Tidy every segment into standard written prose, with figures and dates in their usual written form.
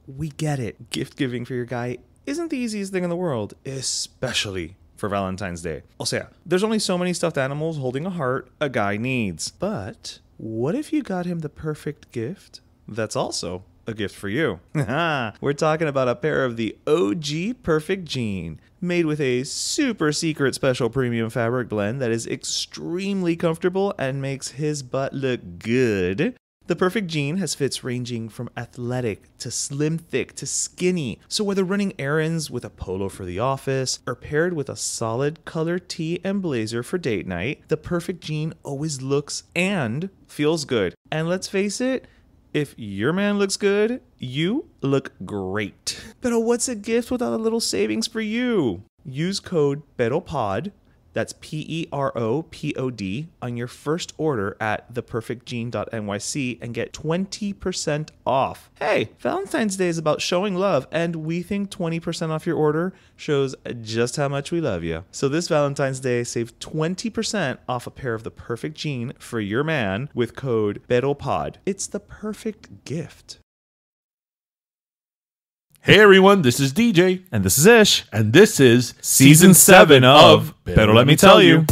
we get it. Gift giving for your guy isn't the easiest thing in the world, especially for Valentine's Day. O sea, there's only so many stuffed animals holding a heart a guy needs. But what if you got him the perfect gift that's also a gift for you? We're talking about a pair of the OG Perfect Jean, made with a super secret special premium fabric blend that is extremely comfortable and makes his butt look good. The Perfect Jean has fits ranging from athletic to slim thick to skinny. So whether running errands with a polo for the office or paired with a solid color tee and blazer for date night, the Perfect Jean always looks and feels good. And let's face it, if your man looks good, you look great. But what's a gift without a little savings for you? Use code PEROPOD, that's PEROPOD, on your first order at theperfectjean.nyc and get 20% off. Hey, Valentine's Day is about showing love, and we think 20% off your order shows just how much we love you. So this Valentine's Day, save 20% off a pair of the Perfect Jean for your man with code PEROPOD. It's the perfect gift. Hey everyone, this is DJ. And this is Ish. And this is Season 7 of Pero Let Me Tell You.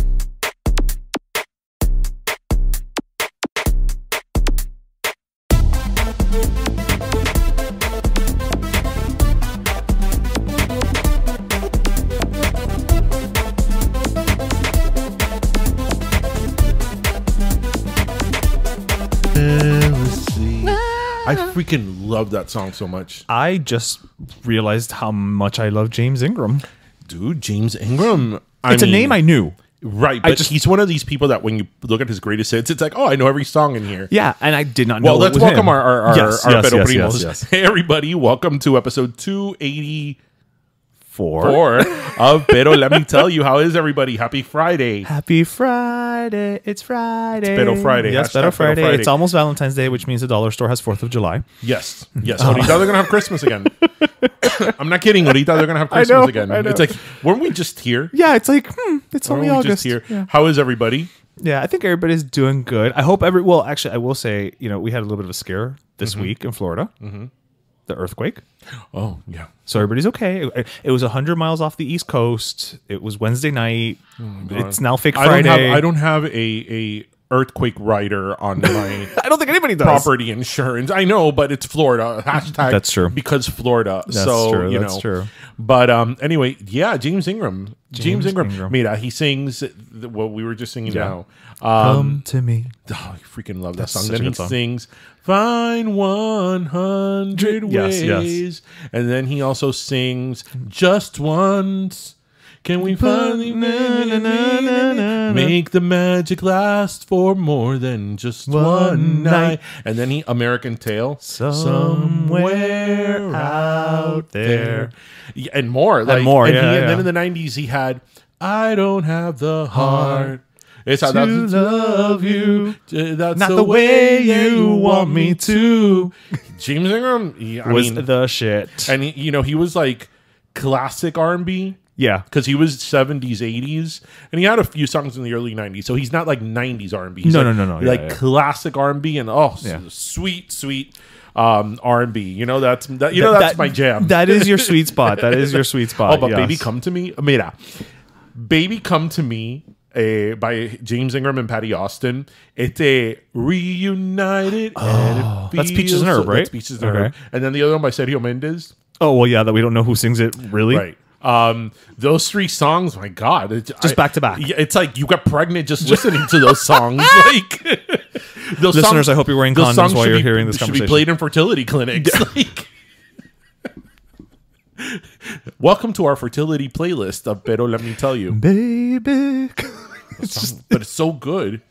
I freaking love that song so much. I just realized how much I love James Ingram. Dude, James Ingram. It's a name I knew. Right, but he's one of these people that when you look at his greatest hits, it's like, oh, I know every song in here. Yeah, and I did not know. Well, let's welcome our Pero Primos. Yes. Hey, everybody, welcome to episode 284 Four of Pero Let Me Tell You. How is everybody? Happy Friday. Happy Friday. It's Friday. It's Pero Friday. Yes, Pero Friday. It's almost Valentine's Day, which means the dollar store has 4th of July. Yes. Yes. Ahorita they're going to have Christmas again. I'm not kidding. Ahorita they're going to have Christmas again. I know. It's like, weren't we just here? Yeah, it's like, it's only August. Just here? Yeah. How is everybody? Yeah, I think everybody's doing good. I hope well, actually, I will say, we had a little bit of a scare this week in Florida. The earthquake. Oh, yeah. So everybody's okay. It was 100 miles off the East Coast. it was Wednesday night. It's now fake Friday. I don't have a earthquake rider on my I don't think anybody does. property insurance. I know, but it's Florida. Hashtag That's true. Because Florida. That's so, true. That's true. But anyway, yeah, James Ingram. James Ingram. Mira, he sings what we were just singing now. Come to me. Oh, I freaking love that That's song. such Then a he good song. sings Find 100 ways. Yes. And then he also sings Just Once. Can we finally make the magic last for more than just one night? And then he American Tail. Somewhere out there. Yeah, and more. And more, and yeah. then in the 90s, he had I Don't Have the Heart. It's To that's love you. That's Not the way you want me to. James Ingram Was the shit. and he was like classic R&B. Yeah. Because he was 70s, 80s, and he had a few songs in the early 90s. So he's not like 90s R&B. He's No. Like classic R&B and sweet R&B. That's my jam. That is your sweet spot. That is your sweet spot. Oh, but yes. Baby Come to Me. Mira, Baby Come to Me by James Ingram and Patty Austin. It's a reunited. And that's Peaches and Herb, right? That's Peaches and Herb. And then the other one by Sergio Mendes. Oh, well, yeah, that we don't know who sings it, really. Right. Those three songs, my God, Just back to back. Yeah, it's like you got pregnant just listening to those songs. Like those Listeners, songs, I hope you're wearing condoms while you're hearing this Should conversation. be played in fertility clinics. Like, welcome to our fertility playlist of Pero Let Me Tell You, Baby. but it's so good.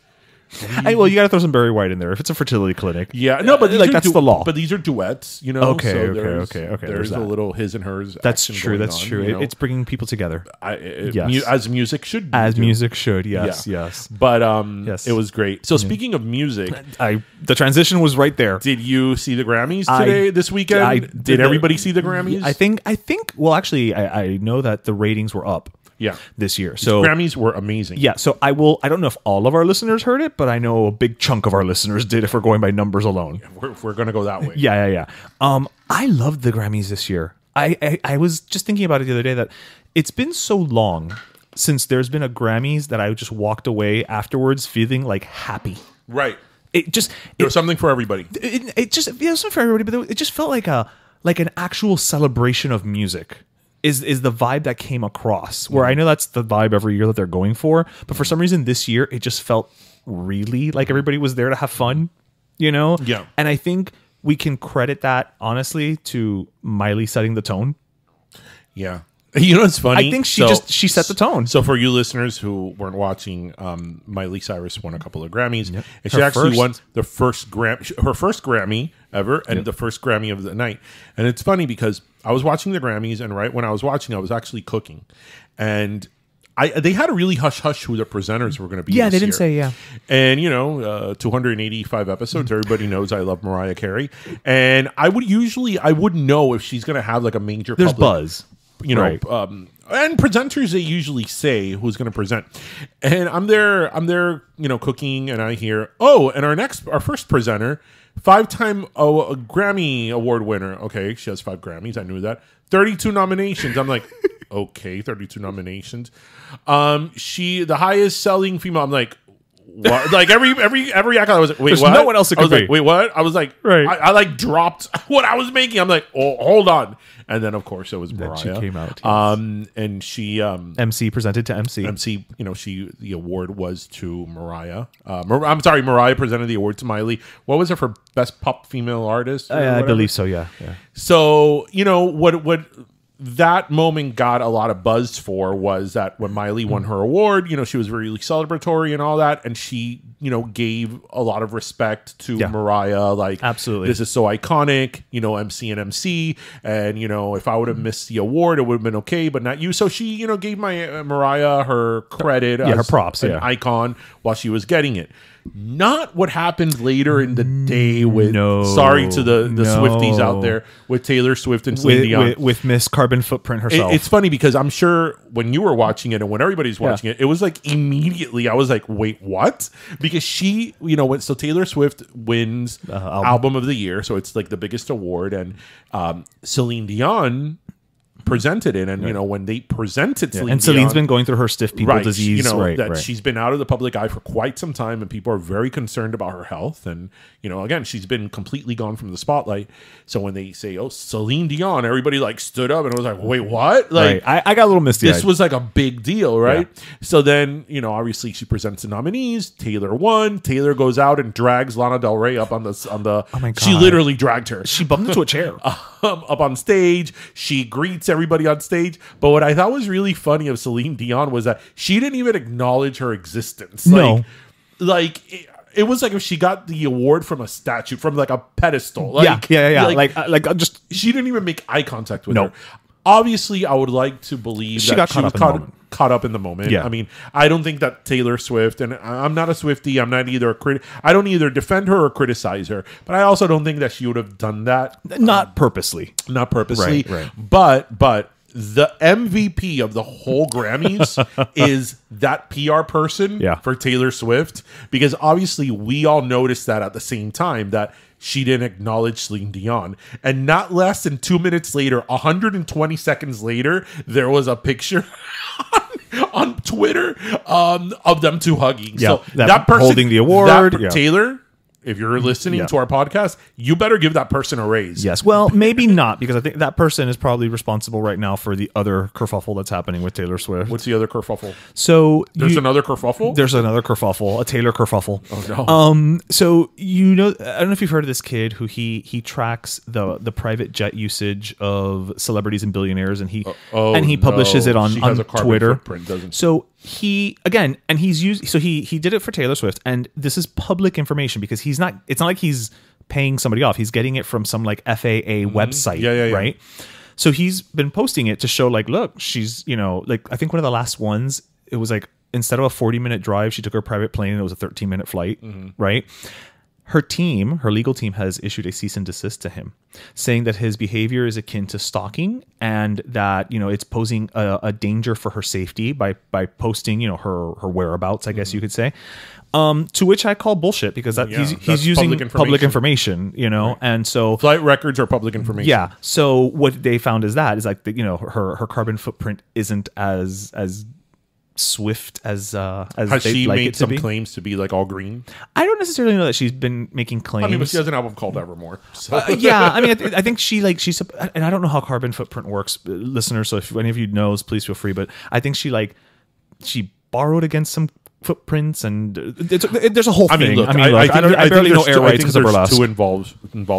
Well, you got to throw some Barry White in there if it's a fertility clinic. Yeah, no, but that's the law. But these are duets, Okay, so okay. There's a little his and hers. That's action true. going That's on, true. It's bringing people together. Yes. As music should. As music should. Yes. Yeah. Yes. But Yes. it was great. So speaking of music, The transition was right there. did you see the Grammys today? This weekend? Did everybody see the Grammys? I think. Well, actually, I know that the ratings were up. Yeah. This year. So Grammys were amazing. yeah. So I don't know if all of our listeners heard it, but I know a big chunk of our listeners did. If we're going by numbers alone. We're gonna go that way. Yeah. I loved the Grammys this year. I was just thinking about it the other day that it's been so long since there's been a Grammys that I just walked away afterwards feeling like happy. Right. It just There was something for everybody. it just it was something for everybody, but it just felt like an actual celebration of music. Is the vibe that came across, where I know that's the vibe every year that they're going for, but for some reason this year it just felt really like everybody was there to have fun, you know? Yeah. And I think we can credit that honestly to Miley setting the tone. Yeah. You know what's funny? I think she set the tone. So for you listeners who weren't watching, Miley Cyrus won a couple of Grammys. Yep. And she Her actually first. won the first her first Grammy ever, and the first Grammy of the night. And it's funny because I was watching the Grammys, and right when I was watching, I was actually cooking, and they had a really hush hush who the presenters were going to be. Yeah, this they didn't year. say, yeah. And 285 episodes. Everybody knows I love Mariah Carey, and I wouldn't know if she's going to have like a major. There's public, buzz. Right. And presenters, they usually say who's going to present. And I'm there, cooking, and I hear, and our first presenter, 5-time Grammy Award winner. Okay, she has 5 Grammys. I knew that. 32 nominations. I'm like, okay, 32 nominations. The highest selling female. I'm like, what? Like every act, I was like, wait, There's what? no one else it I was could like, be. wait, what? I was like, Right. I like dropped what I was making. I'm like, oh, hold on. And then of course it was Mariah. She came out. Yes. And she MC presented to MC. the award was to Mariah. I'm sorry, Mariah presented the award to Miley. What was it for best pop female artist? I believe so. Yeah. So what that moment got a lot of buzz for was that when Miley won her award, she was really celebratory and all that, and she gave a lot of respect to Mariah, like, absolutely, this is so iconic, MC and MC, and if I would have missed the award, it would have been okay, but not you. So she gave Mariah her credit, as her props, an icon while she was getting it. Not what happened later in the day with sorry to the Swifties out there, with Taylor Swift and Celine Dion, with Miss Carbon Footprint herself. It's funny because I'm sure when you were watching it and when everybody's watching it was like immediately I was like, wait, what? Because she, so Taylor Swift wins album of the year, so it's like the biggest award, and Celine Dion presented it, and when they presented Celine and Celine's Dion, been going through her stiff people disease, she's been out of the public eye for quite some time, and people are very concerned about her health, and again, she's been completely gone from the spotlight. So when they say, oh, Celine Dion, everybody like stood up and was like, wait, what? Like, I got a little misty. This was like a big deal, right? So then obviously she presents the nominees. Taylor won. Taylor goes out and drags Lana Del Rey up on the oh my God. She literally dragged her. She bumped into a chair. Up on stage. She greets everybody on stage. But what I thought was really funny of Celine Dion was that she didn't even acknowledge her existence. No. It was like if she got the award from a statue, from like a pedestal. Yeah. Like just she didn't even make eye contact with her. Obviously, I would like to believe she that got she was caught up in the moment. Yeah. I mean, I don't think that Taylor Swift, and I'm not a Swiftie, I'm not either I don't either defend her or criticize her, but I also don't think that she would have done that. Not purposely. Not purposely. Right. But the MVP of the whole Grammys is that PR person for Taylor Swift, because obviously we all noticed that at the same time that she didn't acknowledge Celine Dion. And not less than 2 minutes later, 120 seconds later, there was a picture on Twitter of them two hugging. Yeah, So that person holding the award. Taylor, if you're listening to our podcast, you better give that person a raise. Yes. Well, maybe not, because I think that person is probably responsible right now for the other kerfuffle that's happening with Taylor Swift. What's the other kerfuffle? So there's another kerfuffle? There's another kerfuffle, a Taylor kerfuffle. Oh, no. So, I don't know if you've heard of this kid who he tracks the private jet usage of celebrities and billionaires, and he publishes it on Twitter. Footprint, doesn't So he did it for Taylor Swift, and this is public information because it's not like he's paying somebody off. He's getting it from some like FAA website, right? So he's been posting it to show like, look, she's, I think one of the last ones, it was like, instead of a 40-minute drive, she took her private plane and it was a 13-minute flight, right? Her team, her legal team, has issued a cease and desist to him, saying that his behavior is akin to stalking and that, it's posing a danger for her safety by posting, her whereabouts, I guess you could say. To which I call bullshit, because he's using public information, right. And so flight records are public information. Yeah. So what they found is like, her carbon footprint isn't as swift as has she like made it to some be. Claims to be like all green? I don't necessarily know that she's been making claims. I mean, but she has an album called Evermore. So. Yeah, I mean, I think she's, and I don't know how carbon footprint works, listeners. So if any of you knows, please feel free. But I think she borrowed against some footprints, and there's a whole thing. Look, I barely know air rights because of burlesque. Two involved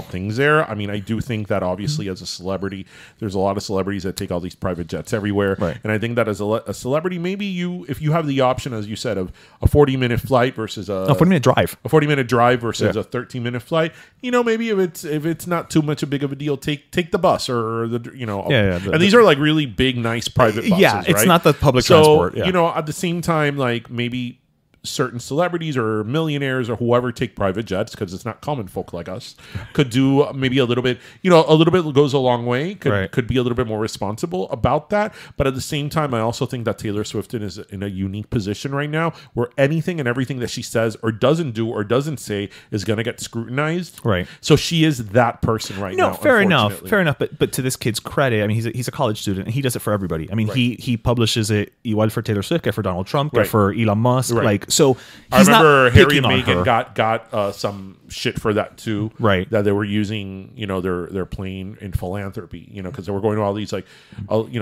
things there. I mean, I do think that obviously as a celebrity, there's a lot of celebrities that take all these private jets everywhere, right. And I think that as a celebrity, maybe if you have the option, as you said, of a 40-minute flight versus a 40-minute drive, a 40-minute drive versus a 13-minute flight, maybe if it's not too much a big of a deal, take the bus or and these are like really big, nice private buses. Yeah, it's right? not the public transport. Yeah. At the same time, like maybe certain celebrities or millionaires or whoever take private jets, because it's not common folk like us, could do maybe a little bit goes a long way, could be a little bit more responsible about that. But at the same time, I also think that Taylor Swift is in a unique position right now where anything and everything that she says or doesn't do or doesn't say is going to get scrutinized. Right. So she is that person right now. No, fair enough. But to this kid's credit, I mean, he's a college student and he does it for everybody. I mean, he publishes it igual for Taylor Swift, for Donald Trump, for Elon Musk, So I remember Harry and Meghan got some shit for that too, right? That they were using, their plane in philanthropy, because they were going to all these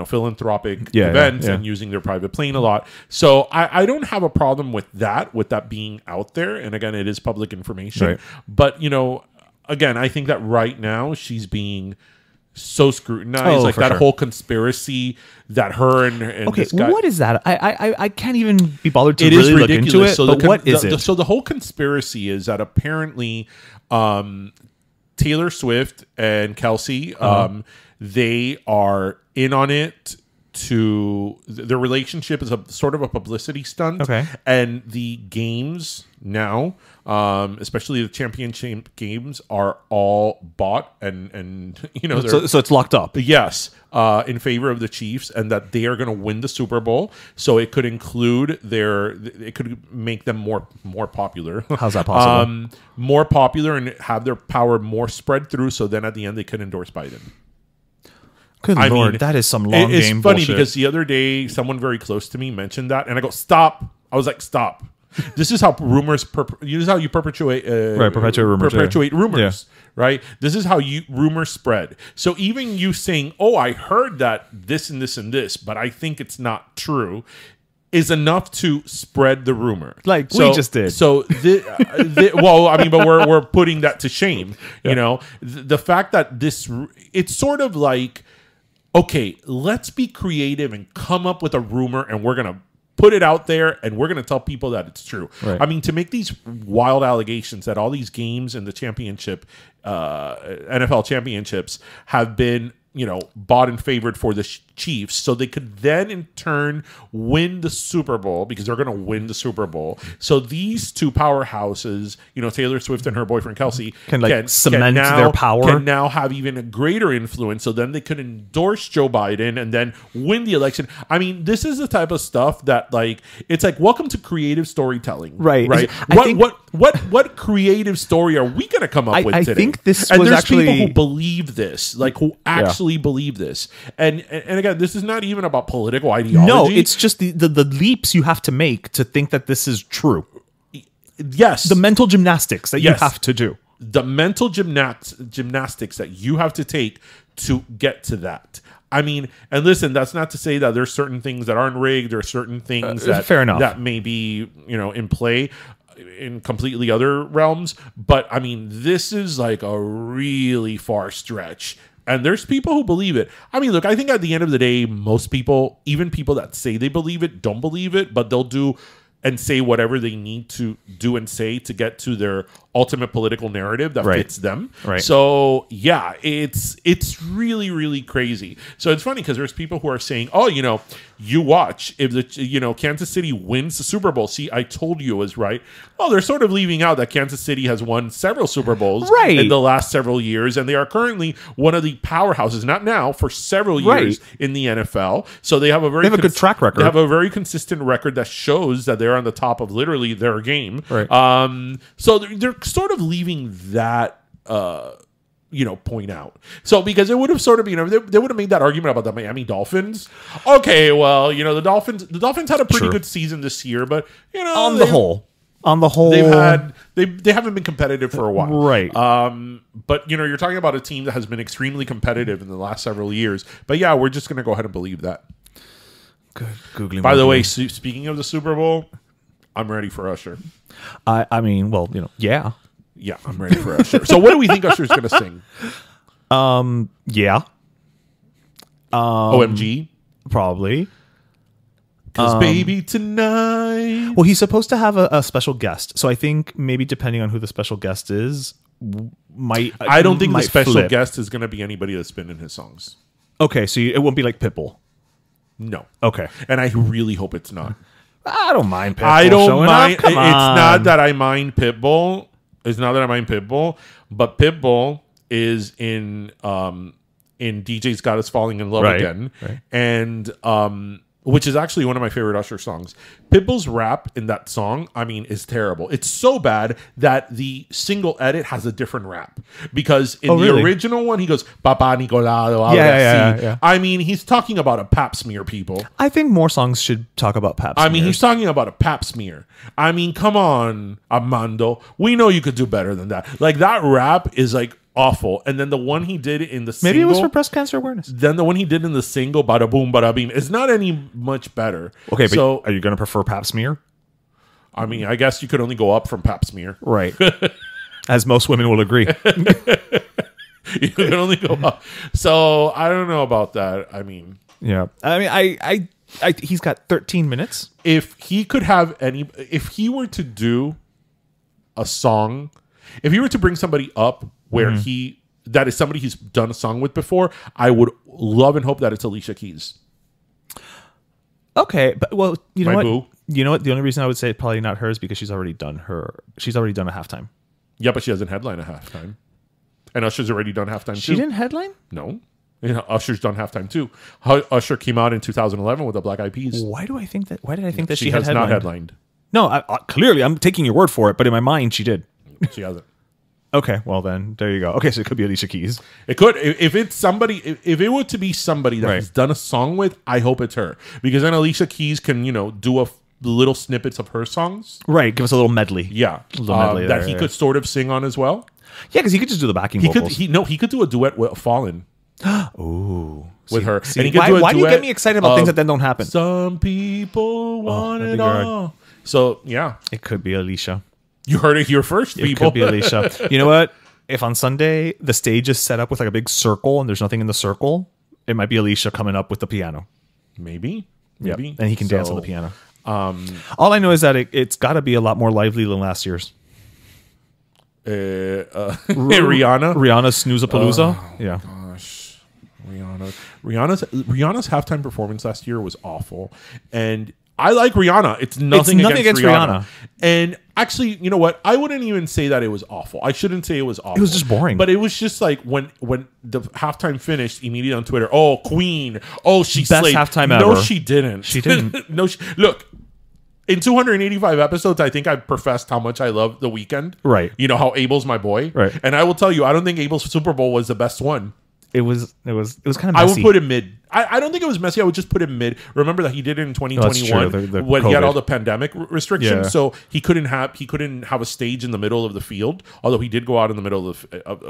philanthropic events and using their private plane a lot. So I don't have a problem with that being out there. And again, it is public information. Right. But again, I think that right now she's being so scrutinized, that whole conspiracy that her and this guy. What is that? I can't even be bothered to it really is look into it. So but what is it? So the whole conspiracy is that apparently Taylor Swift and Kelsey, they are in on it. Their relationship is a sort of a publicity stunt. Okay. And the games now, especially the championship games, are all bought and so it's locked up. Yes, in favor of the Chiefs, and that they are going to win the Super Bowl. So it could include it could make them more popular. How's that possible? More popular and have their power more spread through. So then at the end they could endorse Biden. Good Lord, that is some long game It's funny bullshit. because the other day someone very close to me mentioned that, and I go, "Stop!" I was like, "Stop." This is how rumors. This is how you perpetuate rumors. Right. This is how rumors spread. So even you saying, "Oh, I heard that this and this and this, but I think it's not true," is enough to spread the rumor, like we just did. So, well, I mean, but we're putting that to shame. Yeah. The fact that it's sort of like, okay, let's be creative and come up with a rumor, and we're gonna put it out there, and we're going to tell people that it's true. Right. I mean, to make these wild allegations that all these games in the championship, NFL championships, have been, bought and favored for the Chiefs, so they could then in turn win the Super Bowl, because they're going to win the Super Bowl. So these two powerhouses, Taylor Swift and her boyfriend Kelsey, can cement their power. Can now have even a greater influence. So then they could endorse Joe Biden and then win the election. I mean, this is the type of stuff that, like, it's like, welcome to creative storytelling, right? What creative story are we going to come up with today? I think this and was there's actually people who believe this, like who actually believe this, and again, this is not even about political ideology. No, it's just the leaps you have to make to think that this is true. Yes. The mental gymnastics that you have to do. The mental gymnastics that you have to take to get to that. I mean, and listen, that's not to say that there's certain things that aren't rigged or certain things fair enough. that may be, in play in completely other realms. But I mean, this is like a really far stretch. And there's people who believe it. I mean, look, I think at the end of the day, most people, even people that say they believe it, don't believe it, but they'll do and say whatever they need to do and say to get to their ultimate political narrative that fits them. Right. So yeah, it's really, really crazy. So it's funny because there's people who are saying, oh, you watch if the Kansas City wins the Super Bowl. See, I told you it was right. Well, they're sort of leaving out that Kansas City has won several Super Bowls in the last several years, and they are currently one of the powerhouses, not now, for several years in the NFL. So they have a very good track record. They have a very consistent record that shows that they're on the top of literally their game. Right. So they're sort of leaving that point out. So because it would have sort of they would have made that argument about the Miami Dolphins. Okay, well, the Dolphins had a pretty good season this year, but on the whole they haven't been competitive for a while. Right. But you're talking about a team that has been extremely competitive in the last several years. But yeah, we're just going to go ahead and believe that. Good. Googling. By the way, speaking of the Super Bowl, I'm ready for Usher. I mean, well, yeah. Yeah, I'm ready for Usher. So what do we think Usher's going to sing? Yeah. OMG? Probably. Because baby tonight. Well, he's supposed to have a special guest. So I think maybe depending on who the special guest is, I don't think the special flip. guest is going to be anybody that's been in his songs. Okay, so it won't be like Pitbull. No. Okay. And I really hope it's not. I don't mind Pitbull. I don't showing mind. Up. Come It's on. not that I mind Pitbull. It's not that I mind Pitbull, but Pitbull is in DJ's Got Us Falling in Love Again, and which is actually one of my favorite Usher songs. Pitbull's rap in that song, I mean, is terrible. It's so bad that the single edit has a different rap because in the original one he goes Papa Nicolado. Yeah. I mean, he's talking about a pap smear, people. I think more songs should talk about pap smears. I mean, he's talking about a pap smear. I mean, come on, Armando. We know you could do better than that. Like, that rap is like awful. And then the one he did in the single, maybe it was for breast cancer awareness. Then the one he did in the single, Bada Boom Bada Beam, is not any much better. Okay, so but are you going to prefer pap smear? I mean, I guess you could only go up from pap smear. Right. As most women will agree. You can only go up. So I don't know about that. I mean, yeah. I mean, I he's got 13 minutes. If he were to do a song, if he were to bring somebody up where that is somebody he's done a song with before, I would love and hope that it's Alicia Keys. Okay, but well, you know My what? boo. You know what? The only reason I would say probably not hers because she's already done a halftime. Yeah, but she hasn't headlined a halftime. And Usher's already done halftime too. She didn't headline? No. Usher's done halftime too. Usher came out in 2011 with the Black Eyed Peas. Why did I think that She had has headlined? not headlined. No, clearly I'm taking your word for it, but in my mind she did. She hasn't. Okay, well then there you go. Okay, so it could be Alicia Keys. It could, if it's somebody, if it were to be somebody that he's done a song with, I hope it's her, because then Alicia Keys can do a little snippets of her songs. Right, give us a little medley. Yeah, a little medley that he could sort of sing on as well. Yeah, because he could just do the backing vocals. He could do a duet with Fallen. Ooh, with her. See, and he could do a why do you duet get me excited about things that then don't happen? Some people want it all. So yeah, it could be Alicia. You heard it here first, people. It could be Alicia. You know what? If on Sunday the stage is set up with like a big circle and there's nothing in the circle, it might be Alicia coming up with the piano. Maybe. Yep. And he can dance on the piano. All I know is that it's got to be a lot more lively than last year's. Rihanna's Snoozapalooza. Yeah. Gosh, Rihanna's halftime performance last year was awful, and I like Rihanna. It's nothing against Rihanna. And actually, you know what? I wouldn't even say that it was awful. I shouldn't say it was awful. It was just boring. But it was just like when the halftime finished, immediately on Twitter, oh, Queen. Oh, she Best slayed. halftime No, ever. she didn't. She didn't. Look, in 285 episodes, I think I professed how much I love The Weeknd. Right. You know how Abel's my boy. Right. And I will tell you, I don't think Abel's Super Bowl was the best one. It was kind of messy. I would put him mid. I don't think it was messy. I would just put him mid. Remember that he did it in 2021 when he had all the pandemic restrictions, so he couldn't have a stage in the middle of the field. Although he did go out in the middle of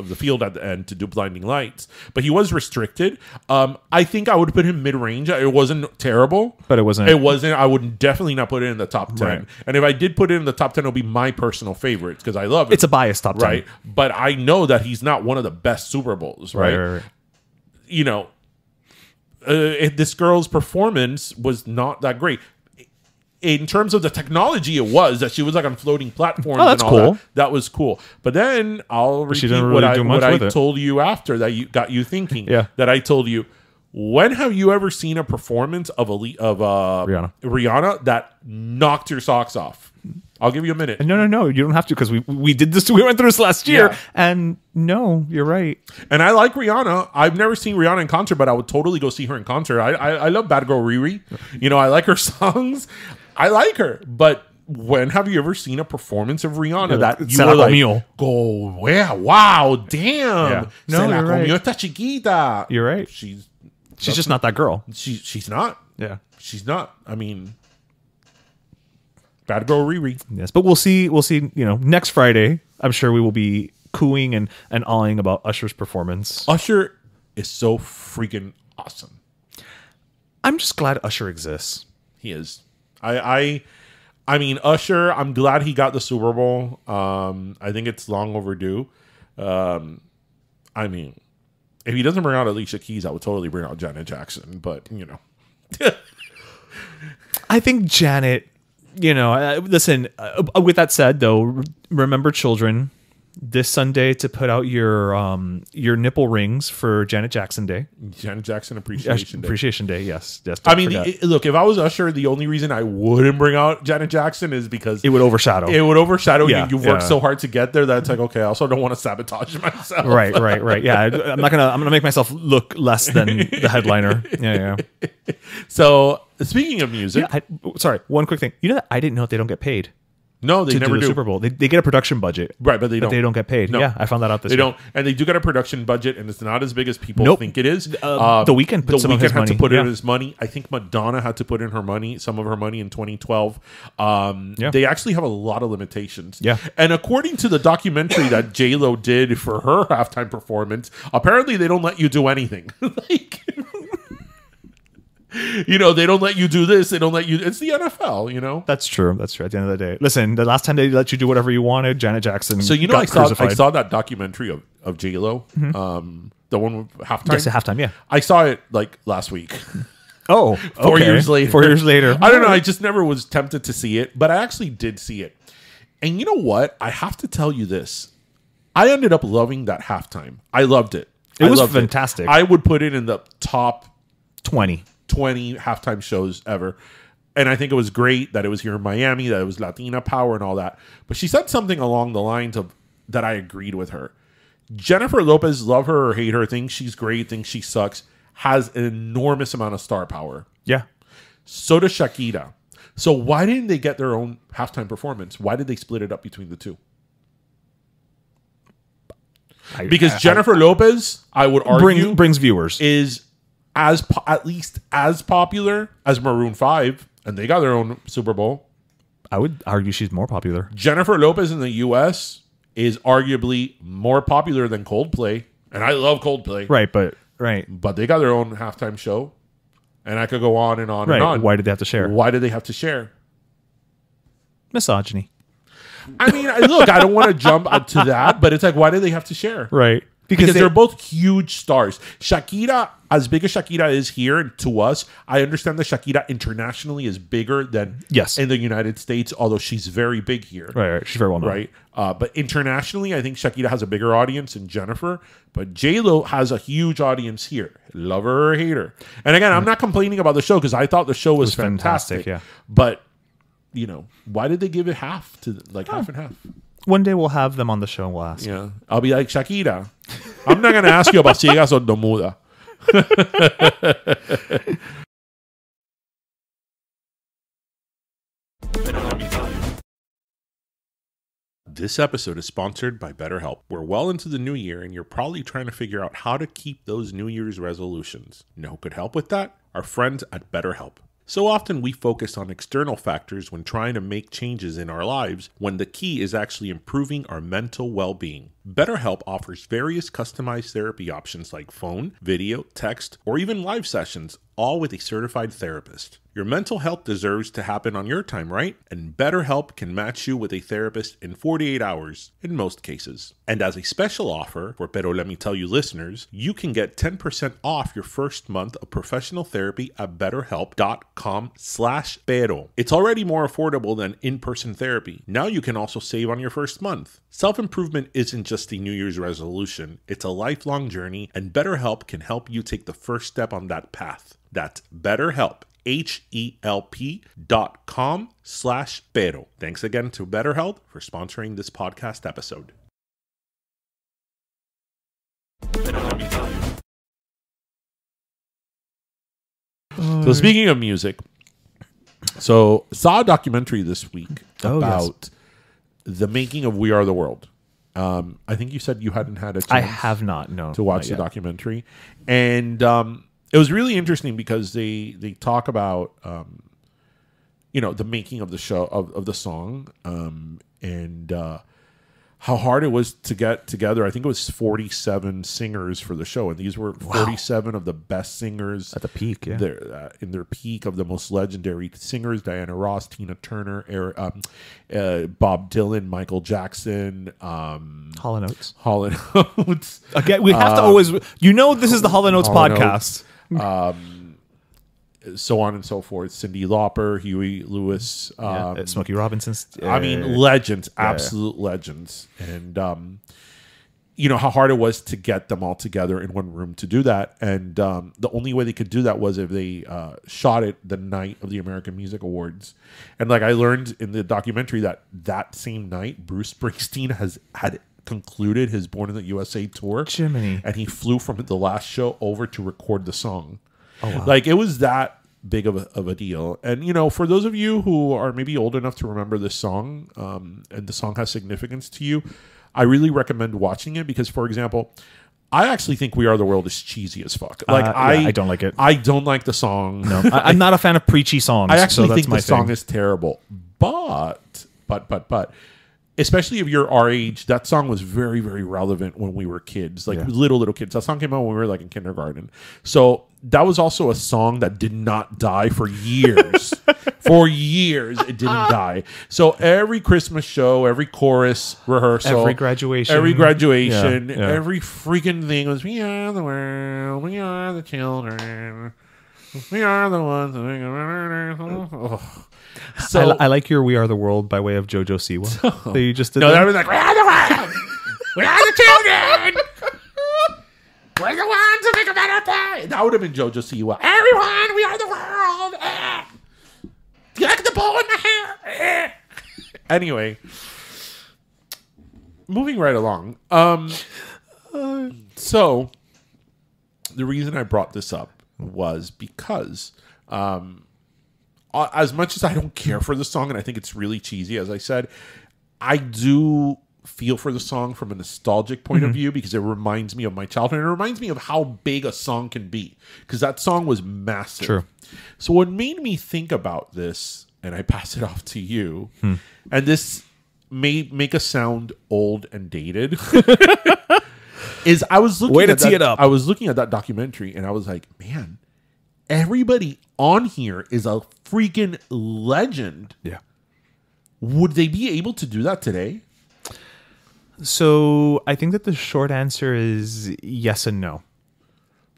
the field at the end to do blinding lights, but he was restricted. I think I would put him mid range. It wasn't terrible, but it wasn't. It wasn't. I would definitely not put it in the top 10. Right. And if I did put it in the top 10, it'll be my personal favorites because I love it. It's a biased top 10, right? But I know that he's not one of the best Super Bowls, right? You know, this girl's performance was not that great. in terms of the technology, it was that she was like on floating platforms. Oh, that's and all cool. That was cool. But then I'll repeat didn't what really do much I with it. told you after that you got you thinking. Yeah. That I told you. When have you ever seen a performance of Rihanna that knocked your socks off? I'll give you a minute. No. You don't have to, because we did this. We went through this last year, Yeah. and no, you're right. And I like Rihanna. I've never seen Rihanna in concert, but I would totally go see her in concert. I love Bad Girl Riri. You know, I like her songs. I like her. But when have you ever seen a performance of Rihanna that you Se were la like, comió. go, yeah, wow, damn. Yeah. No, Se la you're right. comió esta chiquita. You're right. She's She's just not that girl. she's not. Yeah. She's not. I mean, Bad Girl Riri. Yes, but we'll see. We'll see. You know, next Friday, I'm sure we will be cooing and awing about Usher's performance. Usher is so freaking awesome. I'm just glad Usher exists. He is. I mean, Usher, I'm glad he got the Super Bowl. I think it's long overdue. I mean, if he doesn't bring out Alicia Keys, I would totally bring out Janet Jackson. But, you know. I think Janet, you know, listen, with that said, though, remember, children, this Sunday to put out your nipple rings for Janet Jackson Day. Janet Jackson Appreciation Day. Appreciation Day, yes. Yes. I mean, look, if I was Usher, the only reason I wouldn't bring out Janet Jackson is because it would overshadow. It would overshadow you. Yeah, You've worked yeah. so hard to get there that it's like, okay, I also don't want to sabotage myself. Right. Yeah, I'm gonna make myself look less than the headliner. Yeah. So, speaking of music, Yeah, sorry, one quick thing. You know that I didn't know that they don't get paid no, they to never do the do. Super Bowl. They get a production budget, Right, but they don't get paid. No. Yeah, I found that out this They year. don't, and they do get a production budget, and it's not as big as people Nope. think it is. The Weeknd put some of his had to money. put in Yeah. his money. I think Madonna had to put in her money, some of her money in 2012. Yeah. They actually have a lot of limitations. Yeah. And according to the documentary that J-Lo did for her halftime performance, apparently they don't let you do anything. Like, you know, they don't let you do this. They don't let you. It's the NFL, you know. That's true. At the end of the day, listen. The last time they let you do whatever you wanted, Janet Jackson. So you know, got I crucified. saw that documentary of J-Lo, the one with halftime. Yes, at halftime. Yeah. I saw it like last week. Oh, 4 okay. years later. 4 years later. I don't know. I just never was tempted to see it, but I actually did see it. And you know what? I have to tell you this. I ended up loving that halftime. I loved it. It was loved fantastic. I would put it in the top 20 halftime shows ever. And I think it was great that it was here in Miami, that it was Latina power and all that. But she said something along the lines of that I agreed with her. Jennifer Lopez, love her or hate her, thinks she's great, thinks she sucks, has an enormous amount of star power. Yeah. So does Shakira. So why didn't they get their own halftime performance? Why did they split it up between the two? Because Jennifer Lopez, I would argue, brings viewers. is at least as popular as Maroon 5, and they got their own Super Bowl. I would argue she's more popular. Jennifer Lopez in the U.S. is arguably more popular than Coldplay, and I love Coldplay. Right. But they got their own halftime show, and I could go on and on and on. Why did they have to share? Why did they have to share? Misogyny. I mean, look, I don't want to jump to that, but it's like, why do they have to share? Right. Because they're both huge stars. Shakira, as big as Shakira is here to us, I understand that Shakira internationally is bigger than in the United States, although she's very big here. Right. She's very well known. Right. But internationally, I think Shakira has a bigger audience than Jennifer. But J-Lo has a huge audience here. Love her or hate her. And again, I'm not complaining about the show because I thought the show was fantastic. Yeah. But, you know, why did they give it half to half and half? One day we'll have them on the show and we'll ask. Yeah. I'll be like, Shakira, I'm not going to ask you about ciegas or domuda. This episode is sponsored by BetterHelp. We're well into the new year, and you're probably trying to figure out how to keep those New Year's resolutions. You know who could help with that? Our friends at BetterHelp. So often we focus on external factors when trying to make changes in our lives, when the key is actually improving our mental well-being. BetterHelp offers various customized therapy options like phone, video, text, or even live sessions, all with a certified therapist. Your mental health deserves to happen on your time, right? And BetterHelp can match you with a therapist in 48 hours in most cases. And as a special offer for Pero Let Me Tell You listeners, you can get 10% off your first month of professional therapy at betterhelp.com/pero. It's already more affordable than in-person therapy. Now you can also save on your first month. Self-improvement isn't just a New Year's resolution. It's a lifelong journey, and BetterHelp can help you take the first step on that path. That's BetterHelp. HELP.com/pero. Thanks again to BetterHelp for sponsoring this podcast episode. So speaking of music, so saw a documentary this week about the making of We Are the World. I think you said you hadn't had a chance. I have not, no, to watch the documentary. And it was really interesting because they talk about the making of the show of the song and how hard it was to get together. I think it was 47 singers for the show, and these were 47 of the best singers at the peak, in their peak of the most legendary singers: Diana Ross, Tina Turner, Bob Dylan, Michael Jackson, Hall & Oates. Again, we have to always, this is the Hall & Oates podcast. So on and so forth. Cyndi Lauper, Huey Lewis, Smokey Robinson. I mean, legends, absolute legends. And how hard it was to get them all together in one room to do that. And the only way they could do that was if they shot it the night of the American Music Awards. And like I learned in the documentary that same night, Bruce Springsteen had concluded his Born in the USA tour. Jiminy. And he flew from the last show over to record the song. Oh, wow. Like, it was that big of a deal. And, for those of you who are maybe old enough to remember this song, and the song has significance to you, I really recommend watching it because, for example, I actually think We Are the World is cheesy as fuck. Like, I don't like it. I don't like the song. No, I'm not a fan of preachy songs. I actually think the song is terrible. But, especially if you're our age, that song was very, very relevant when we were kids, like little kids. That song came out when we were like in kindergarten. So that was also a song that did not die for years. For years, it didn't die. So every Christmas show, every chorus rehearsal, every graduation, every freaking thing was "We are the world, we are the children, we are the ones." So I like your "We Are the World" by way of JoJo Siwa. So you just did that was like, "We are the world, we are the children, we're the ones who make a better day." That would have been JoJo Siwa. Everyone, we are the world. You like the ball in my hair? Anyway, moving right along. So the reason I brought this up was because as much as I don't care for the song and I think it's really cheesy, as I said, I do feel for the song from a nostalgic point of view because it reminds me of my childhood. And it reminds me of how big a song can be because that song was massive. True. So what made me think about this, and I pass it off to you, and this may make us sound old and dated, is I was looking Way to tee it up. I was looking at that documentary and I was like, man, everybody on here is a freaking legend. Yeah. Would they be able to do that today? So I think that the short answer is yes and no.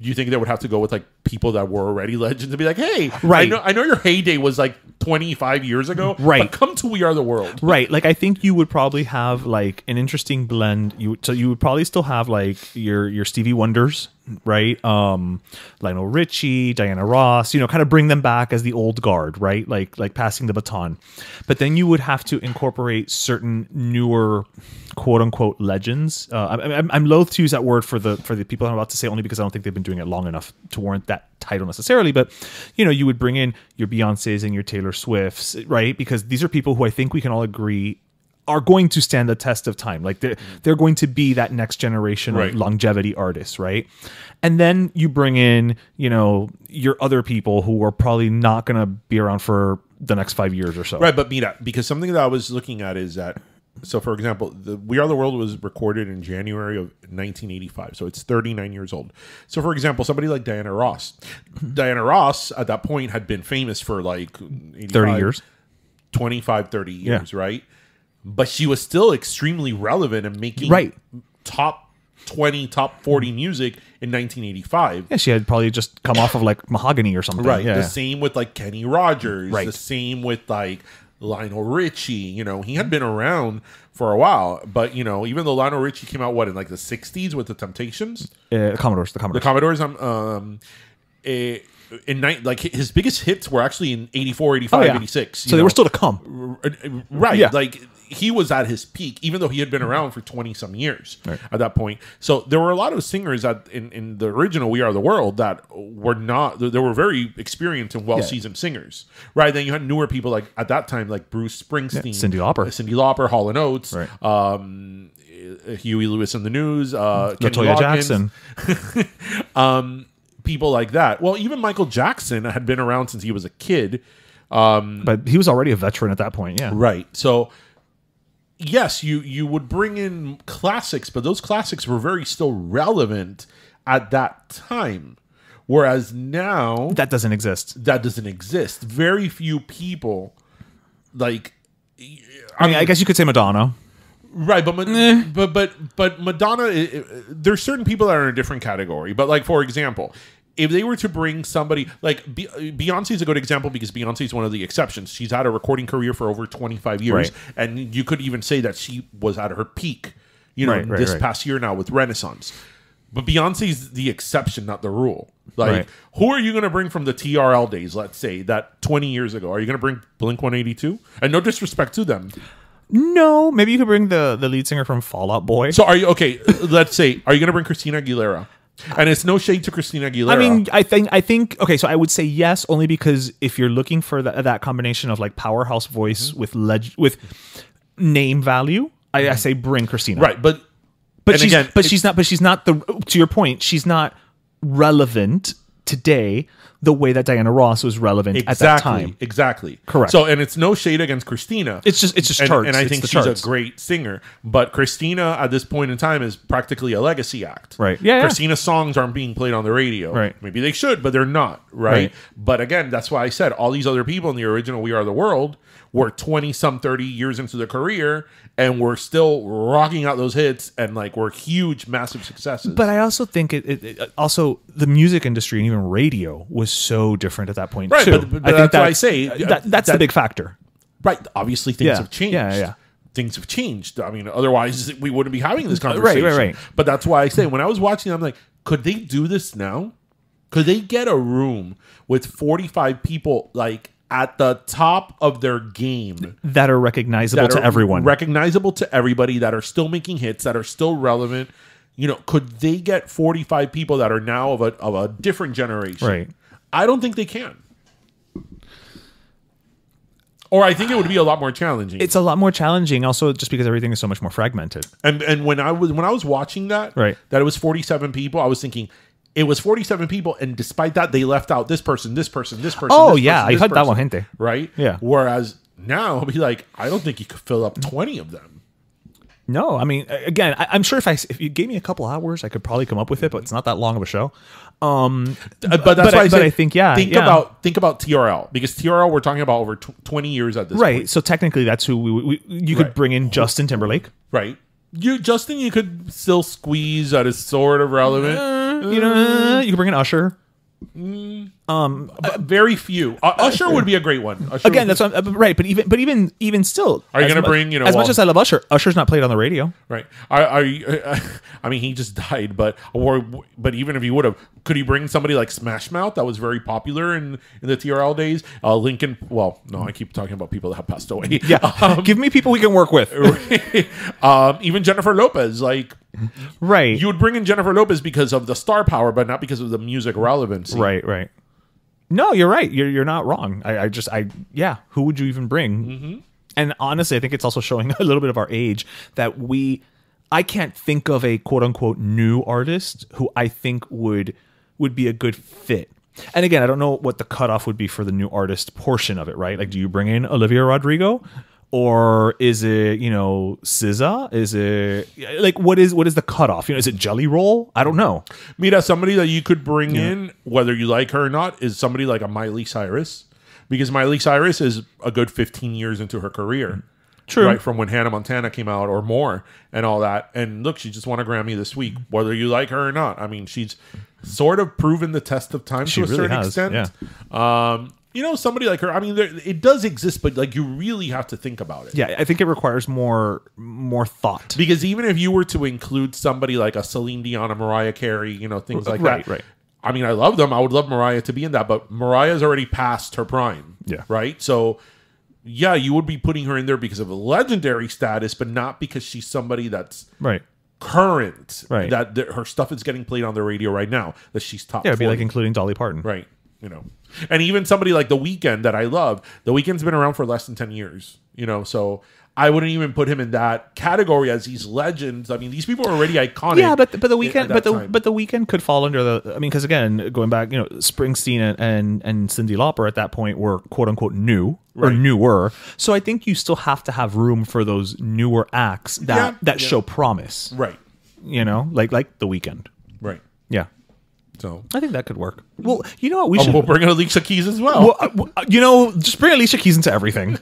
Do you think they would have to go with like people that were already legends and be like, hey, right. I know your heyday was like 25 years ago, right? But come to We Are the World, right? Like I think you would probably have like an interesting blend. You would probably still have like your Stevie Wonders, right? Lionel Richie, Diana Ross, kind of bring them back as the old guard, right? Like passing the baton. But then you would have to incorporate certain newer, quote unquote, legends. I'm loath to use that word for the people I'm about to say, only because I don't think they've been doing it long enough to warrant that title necessarily. But you would bring in your Beyoncés and your Taylor Swifts, right? Because these are people who I think we can all agree are going to stand the test of time. Like they're going to be that next generation of longevity artists, right? And then you bring in, your other people who are probably not going to be around for the next 5 years or so. Right, but Mira, because something that I was looking at is that So, for example, We Are the World was recorded in January of 1985. So it's 39 years old. So, for example, somebody like Diana Ross. Diana Ross, at that point, had been famous for like 30 years. 25, 30 years, right? But she was still extremely relevant and making top 20, top 40 music in 1985. Yeah, she had probably just come off of like Mahogany or something. Right. Yeah. The same with like Kenny Rogers. Right. The same with like Lionel Richie. You know, he had been around for a while, but you know, even though Lionel Richie came out in like the 60s with the Temptations, The Commodores. Like his biggest hits were actually in 84, 85, 86. So they were still to come. Right. Yeah. Like he was at his peak, even though he had been around for 20 some years at that point. So there were a lot of singers in the original We Are the World that were not, they were very experienced and well-seasoned singers. Right. Then you had newer people like at that time, like Bruce Springsteen, Cyndi Lauper, Hall & Oates, Right. Huey Lewis and the News, Kenny Latoya Jackson. People like that. Well, even Michael Jackson had been around since he was a kid. But he was already a veteran at that point, yeah. Right. So, yes, you would bring in classics, but those classics were very still relevant at that time. Whereas now... That doesn't exist. Very few people, like... I mean, I guess you could say Madonna. Right, but Madonna, there's certain people that are in a different category. But like, for example, if they were to bring somebody like Beyonce is a good example because Beyonce is one of the exceptions. She's had a recording career for over 25 years, Right. and you could even say that she was at her peak. You know, this past year now with Renaissance. But Beyonce's the exception, not the rule. Like, who are you going to bring from the TRL days? Let's say that 20 years ago. Are you going to bring Blink 182? And no disrespect to them. No, maybe you could bring the lead singer from Fall Out Boy. So are you okay? Let's say, are you going to bring Christina Aguilera? And it's no shade to Christina Aguilera. I mean, I think. Okay, so I would say yes, only because if you're looking for that combination of like powerhouse voice with name value, I say bring Christina. Right, but she's not the. To your point, she's not relevant today the way that Diana Ross was relevant at that time. Exactly. Correct. So, and it's no shade against Christina. It's just charts. And I think she's a great singer. But Christina, at this point in time, is practically a legacy act. Right. Yeah. Christina's songs aren't being played on the radio. Right. Maybe they should, but they're not. Right. But again, that's why I said all these other people in the original We Are the World were 20-some, 30 years into their career and were still rocking out those hits and like were huge, massive successes. But I also think it also the music industry and even radio was so different at that point too. But that's why I say that's the big factor. Right. Obviously, things have changed. Yeah. Things have changed. I mean, otherwise we wouldn't be having this conversation. Right. But that's why I say when I was watching, I'm like, could they do this now? Could they get a room with 45 people like at the top of their game that are recognizable to everyone, recognizable to everybody, that are still making hits, that are still relevant? You know, could they get 45 people that are now of a different generation? Right. I don't think they can. Or I think it would be a lot more challenging. It's a lot more challenging, also just because everything is so much more fragmented. And when I was watching that it was 47 people, I was thinking it was 47 people, and despite that, they left out this person, this person, this person. Oh, this yeah. person, You heard that one, gente. Right? Yeah. Whereas now, I'll be like, I don't think you could fill up 20 of them. No, I mean, again, I'm sure if you gave me a couple hours, I could probably come up with it, but it's not that long of a show. But that's why I said, I think, think about TRL, because TRL we're talking about over 20 years at this point. Right. So technically, that's who you could bring in Justin Timberlake. Right. Justin, you could still squeeze that is sort of relevant. You could bring in Usher. Very few. Usher would be a great one. Again, that's what right. But even still, are you going to bring as much as I love Usher? Usher's not played on the radio, right? I mean, he just died, but even if he would have, could he bring somebody like Smash Mouth that was very popular in the TRL days? Lincoln. Well, no, I keep talking about people that have passed away. Yeah, give me people we can work with. Even Jennifer Lopez, like. Right. You would bring in Jennifer Lopez because of the star power, but not because of the music relevance. Right. No, you're right. You're not wrong. Who would you even bring? Mm-hmm. And honestly, I think it's also showing a little bit of our age that I can't think of a quote unquote new artist who I think would be a good fit. And again, I don't know what the cutoff would be for the new artist portion of it, right? Like, do you bring in Olivia Rodrigo? Or is it, SZA? Is it like what is the cutoff? Is it Jelly Roll? I don't know. Mira, somebody that you could bring in, whether you like her or not, is somebody like a Miley Cyrus, because Miley Cyrus is a good 15 years into her career. True. Right from when Hannah Montana came out or more and all that. And look, she just won a Grammy this week, whether you like her or not. I mean, she's sort of proven the test of time to a certain extent. Yeah. Somebody like her, I mean, it does exist, but like you really have to think about it. Yeah, I think it requires more thought. Because even if you were to include somebody like a Celine Dion, a Mariah Carey, things like that. Right. I mean, I love them. I would love Mariah to be in that, but Mariah's already past her prime. Yeah. Right? So yeah, you would be putting her in there because of a legendary status, but not because she's somebody that's current. Right. That her stuff is getting played on the radio right now. That she's top. Yeah, it'd be 40. like including Dolly Parton. Right. And even somebody like The Weeknd that I love. The Weeknd's been around for less than 10 years. So I wouldn't even put him in that category as these legends. I mean, these people are already iconic. Yeah, but the Weeknd, but the Weeknd could fall under the. I mean, because again, going back, Springsteen and Cyndi Lauper at that point were quote unquote new or newer. So I think you still have to have room for those newer acts that show promise. Right. Like the Weeknd. Right. Yeah. So I think that could work. Well, you know what? We should. We'll bring in Alicia Keys as well. Just bring Alicia Keys into everything.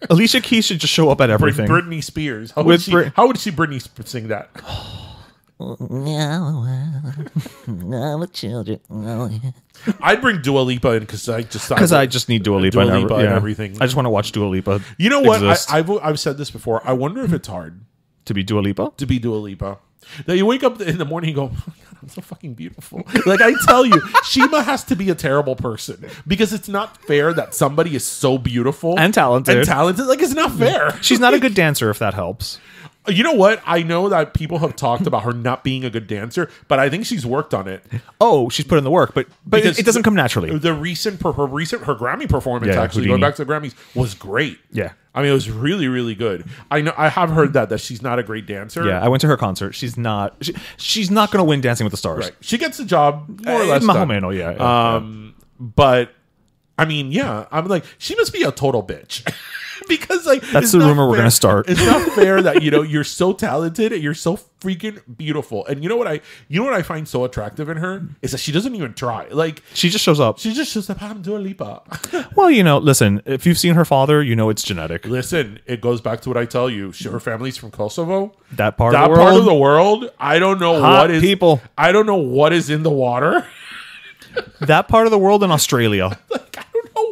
Alicia Keys should just show up at everything. Britney Spears. How would she Britney sing that? I'm children. I'd bring Dua Lipa in because I just need Dua Lipa, and everything. I just want to watch Dua Lipa. You know what? I've said this before. I wonder if it's hard to be Dua Lipa. That you wake up in the morning and go, oh my God, I'm so fucking beautiful. Like I tell you, Shima has to be a terrible person because it's not fair that somebody is so beautiful and talented. Like it's not fair. She's not a good dancer, if that helps. You know what? I know that people have talked about her not being a good dancer, but I think she's worked on it. Oh, she's put in the work, but it doesn't come naturally. Her Grammy performance, actually going back to the Grammys, was great. Yeah. I mean, it was really, really good. I know. I have heard that she's not a great dancer. Yeah, I went to her concert. She's not. She's not going to win Dancing with the Stars. Right. She gets the job more or less. But I mean, yeah, I'm like, she must be a total bitch. Because like that's the rumor we're gonna start. It's not fair that you're so talented and you're so freaking beautiful. And you know what I find so attractive in her is that she doesn't even try. Like she just shows up. I'm Dua Lipa. Well, listen, if you've seen her father, it's genetic. Listen, it goes back to what I tell you. Her family's from Kosovo. That part of the world. I don't know people. I don't know what is in the water. That part of the world in Australia.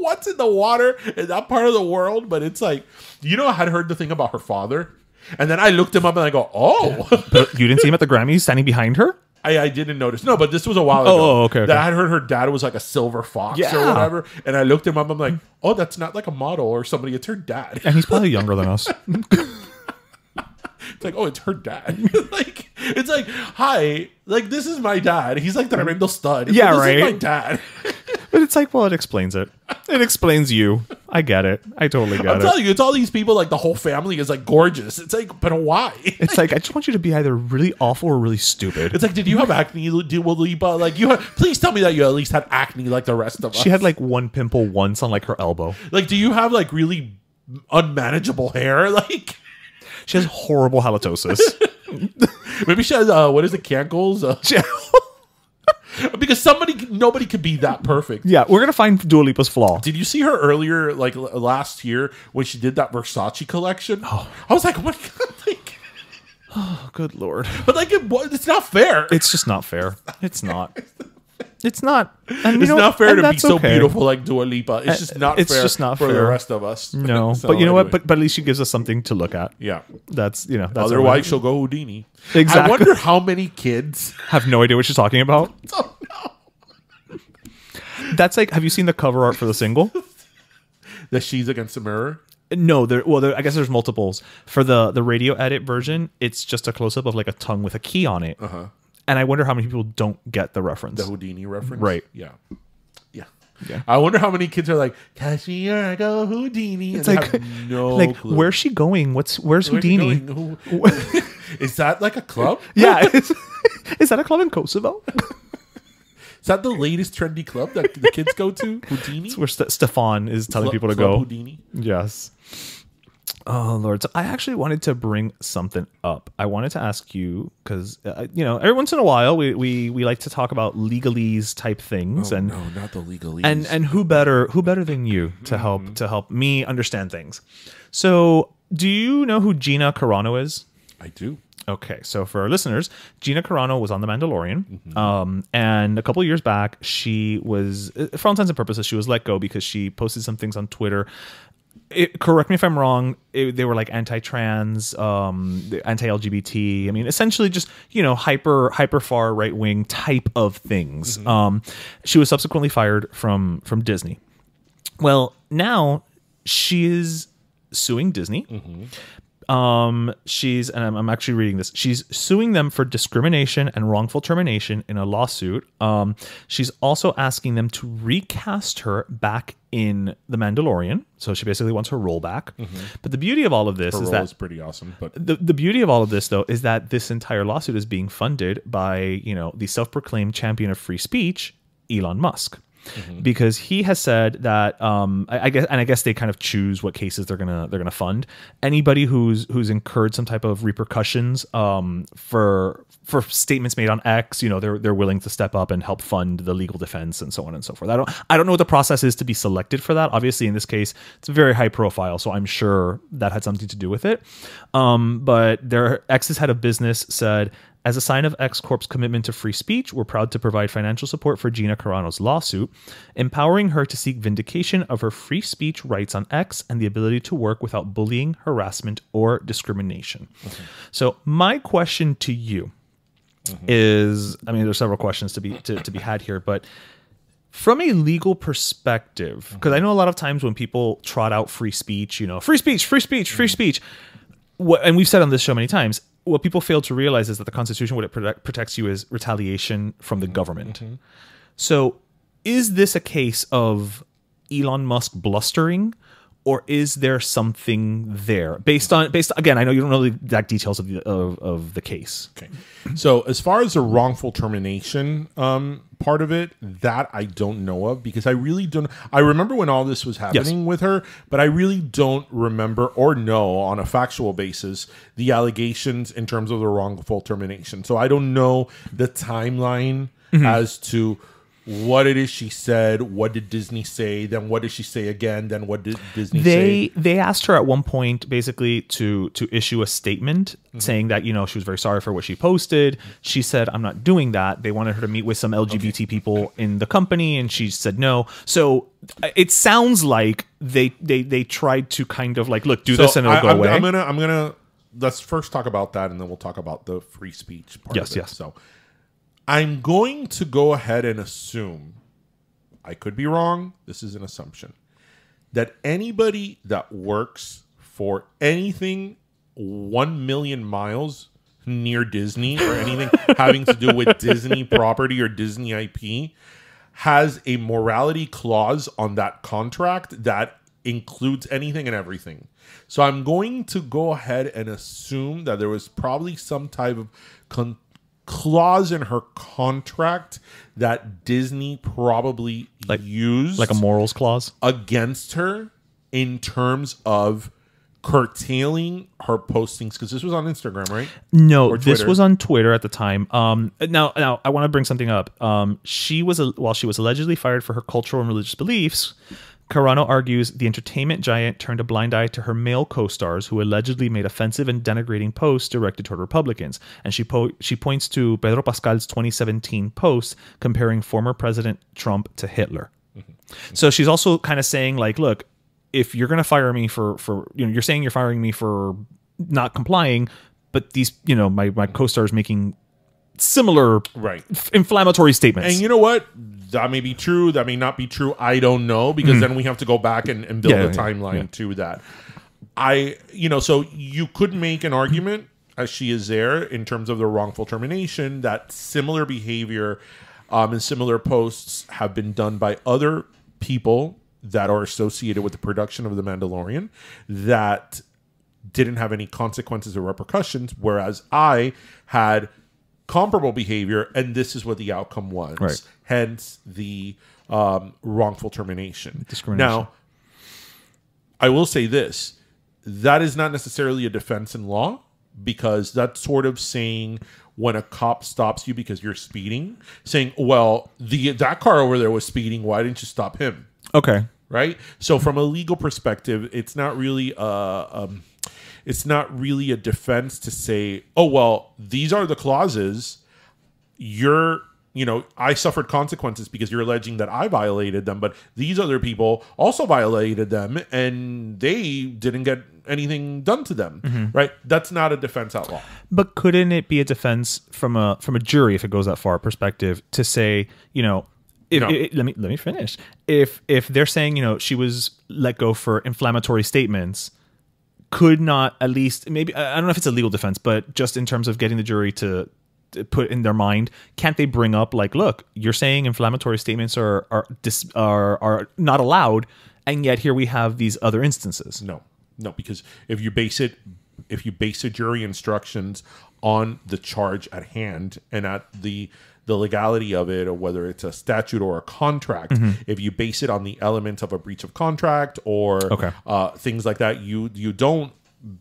What's in the water in that part of the world, but it's like, I had heard the thing about her father, and then I looked him up and I go, oh. But you didn't see him at the Grammys standing behind her? I didn't notice. No, but this was a while ago. Oh, okay. That I had heard her dad was like a silver fox or whatever, and I looked him up. I'm like, oh, that's not like a model or somebody. It's her dad. And he's probably younger than us. It's like, oh, it's her dad. It's like, hi, like this is my dad. He's like the tremendo stud. This is my dad. But it's like, well, it explains it. It explains you. I get it. I totally get it. I'm telling you, it's all these people, like the whole family is like gorgeous. It's like, but why? It's like, I just want you to be either really awful or really stupid. It's like, did you have acne, Dua Lipa? Like, please tell me that you at least had acne like the rest of us. She had like one pimple once on like her elbow. Like, do you have like really unmanageable hair? Like, she has horrible halitosis. Maybe she has, what is it, cankles? Because nobody could be that perfect. Yeah, we're gonna find Dua Lipa's flaw. Did you see her earlier, like last year, when she did that Versace collection? Oh. I was like, oh my God, like, oh, good Lord. But like, it's not fair. It's just not fair. It's not. It's not. And it's not fair to be so beautiful like Dua Lipa. It's just not fair for the rest of us. No, so, but you know what? But at least she gives us something to look at. Yeah. That's otherwise she'll go Houdini. Exactly. I wonder how many kids have no idea what she's talking about. Oh, no. That's like, have you seen the cover art for the single? That she's against the mirror? No, I guess there's multiples. For the radio edit version, it's just a close up of like a tongue with a key on it. Uh-huh. And I wonder how many people don't get the reference. The Houdini reference? Right. Yeah. I wonder how many kids are like, Cashier, go Houdini. It's like, no clue. Where's she going? Where's Houdini? Is that like a club? Yeah. Is that a club in Kosovo? Is that the latest trendy club that the kids go to? Houdini? It's where Stefan is telling people to go. Houdini? Yes. Oh Lord! So I actually wanted to bring something up. I wanted to ask you because every once in a while we like to talk about legalese type things, and no, not the legalese. and who better than you to help me understand things. So do you know who Gina Carano is? I do. Okay, so for our listeners, Gina Carano was on The Mandalorian, and a couple of years back, she was, for all intents and purposes, she was let go because she posted some things on Twitter. Correct me if I'm wrong. They were like anti-trans, anti-LGBT. I mean, essentially just hyper far right wing type of things. She was subsequently fired from Disney. Well, now she is suing Disney. I'm actually reading this. She's suing them for discrimination and wrongful termination in a lawsuit. She's also asking them to recast her back in The Mandalorian. So she basically wants her role back. But the beauty of all of this Her is role that is pretty awesome. But the beauty of all of this, though, is that this entire lawsuit is being funded by the self-proclaimed champion of free speech, Elon Musk. Because he has said that I guess they kind of choose what cases they're gonna fund. Anybody who's incurred some type of repercussions for statements made on X, they're willing to step up and help fund the legal defense and so on and so forth. I don't know what the process is to be selected for that. Obviously, in this case, it's very high profile, so I'm sure that had something to do with it. But their X's head of business said, as a sign of X Corp's commitment to free speech, we're proud to provide financial support for Gina Carano's lawsuit, empowering her to seek vindication of her free speech rights on X and the ability to work without bullying, harassment, or discrimination. So my question to you is, I mean, there's several questions to be had here, but from a legal perspective, because I know a lot of times when people trot out free speech, free speech, and we've said on this show many times, what people fail to realize is that the Constitution, what it protects you is retaliation from the government. So is this a case of Elon Musk blustering, or is there something there based on again, I know you don't know the exact details of the case. Okay. So as far as the wrongful termination part of it, that I don't know of, because I really don't. I remember when all this was happening with her, but I really don't remember or know on a factual basis the allegations in terms of the wrongful termination. So I don't know the timeline as to what it is she said, what did Disney say, then what did she say again, then what did Disney say? They asked her at one point basically to issue a statement saying that, she was very sorry for what she posted. She said, I'm not doing that. They wanted her to meet with some LGBT people in the company, and she said no. So it sounds like they tried to kind of like, look, do this and it'll go away. I'm gonna let's first talk about that, and then we'll talk about the free speech part of it. Yes. So I'm going to go ahead and assume, I could be wrong, this is an assumption, that anybody that works for anything 1 million miles near Disney or anything having to do with Disney property or Disney IP has a morality clause on that contract that includes anything and everything. So I'm going to go ahead and assume that there was probably some type of clause in her contract that Disney probably used, like a morals clause, against her in terms of curtailing her postings, because this was on Instagram, right? No, this was on Twitter at the time. Now I want to bring something up. While she was allegedly fired for her cultural and religious beliefs, Carano argues the entertainment giant turned a blind eye to her male co-stars who allegedly made offensive and denigrating posts directed toward Republicans. And she points to Pedro Pascal's 2017 post comparing former President Trump to Hitler. So she's also kind of saying, like, look, if you're going to fire me for you're saying you're firing me for not complying, but these, my co-stars making similar inflammatory statements. And you know what? That may be true. That may not be true. I don't know, because then we have to go back and build a timeline to that. So you could make an argument, as she is there, in terms of the wrongful termination, that similar behavior and similar posts have been done by other people that are associated with the production of The Mandalorian that didn't have any consequences or repercussions, whereas I had comparable behavior, and this is what the outcome was. Right. Hence the wrongful termination. Discrimination. Now, I will say this. that is not necessarily a defense in law, because that's sort of saying when a cop stops you because you're speeding, saying, well, that car over there was speeding, why didn't you stop him? Okay. Right? So from a legal perspective, it's not really a defense to say, oh, well, these are the clauses. I suffered consequences because you're alleging that I violated them, but these other people also violated them and they didn't get anything done to them, right? That's not a defense at law. But couldn't it be a defense from a jury, if it goes that far, perspective, to say, let me finish. If they're saying, she was let go for inflammatory statements, could not at least, maybe, I don't know if it's a legal defense, but just in terms of getting the jury to put in their mind, can't they bring up, like, look, you're saying inflammatory statements are not allowed, and yet here we have these other instances? No, because if you base the jury instructions on the charge at hand and at the legality of it, or whether it's a statute or a contract, if you base it on the elements of a breach of contract or things like that, you don't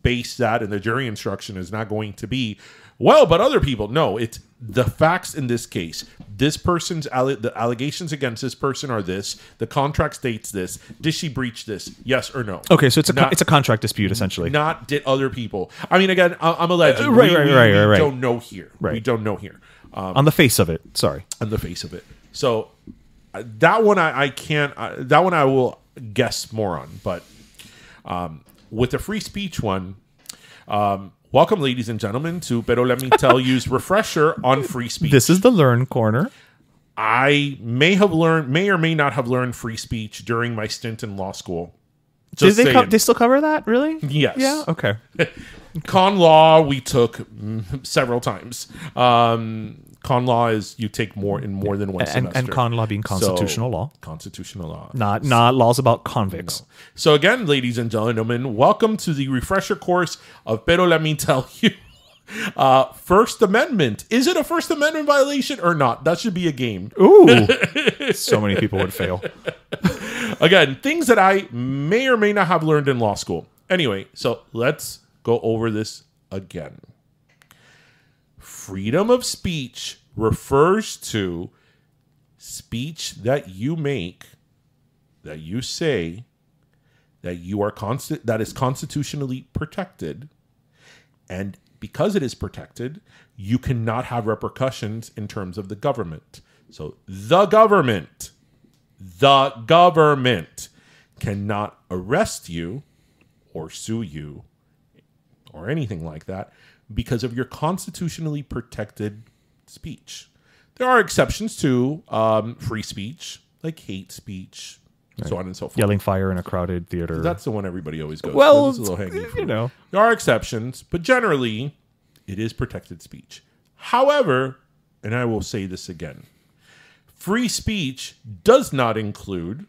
base that, and the jury instruction is not going to be, well, but other people. No, it's the facts in this case. This person's the allegations against this person are this. The contract states this. Did she breach this? Yes or no? Okay, so it's a contract dispute, essentially. Not did other people. I mean, again, I'm alleging. Right. We don't know here. Right. We don't know here. On the face of it. Sorry. On the face of it. So that one I can't. That one I will guess more on. But with the free speech one. Welcome, ladies and gentlemen, to Pero Let Me Tell You's refresher on free speech. This is the Learn Corner. I may or may not have learned free speech during my stint in law school. Just they still cover that, really? Yes. Yeah, okay. Con law we took several times. Con law is you take more than one semester. And con law being constitutional law. Constitutional law. Not laws about convicts. No. So again, ladies and gentlemen, welcome to the refresher course of Pero Let Me Tell You. First Amendment. Is it a First Amendment violation or not? That should be a game. Ooh. So many people would fail. Again, things that I may or may not have learned in law school. Anyway, so let's go over this again. Freedom of speech refers to speech that you make, that you say, that is constitutionally protected, and because it is protected, you cannot have repercussions in terms of the government. So the government cannot arrest you or sue you or anything like that because of your constitutionally protected speech. There are exceptions to free speech, like hate speech, so on and so forth. Yelling fire in a crowded theater. That's the one everybody always goes. Well, it's a little hanging fruit. There are exceptions, but generally, it is protected speech. However, and I will say this again, free speech does not include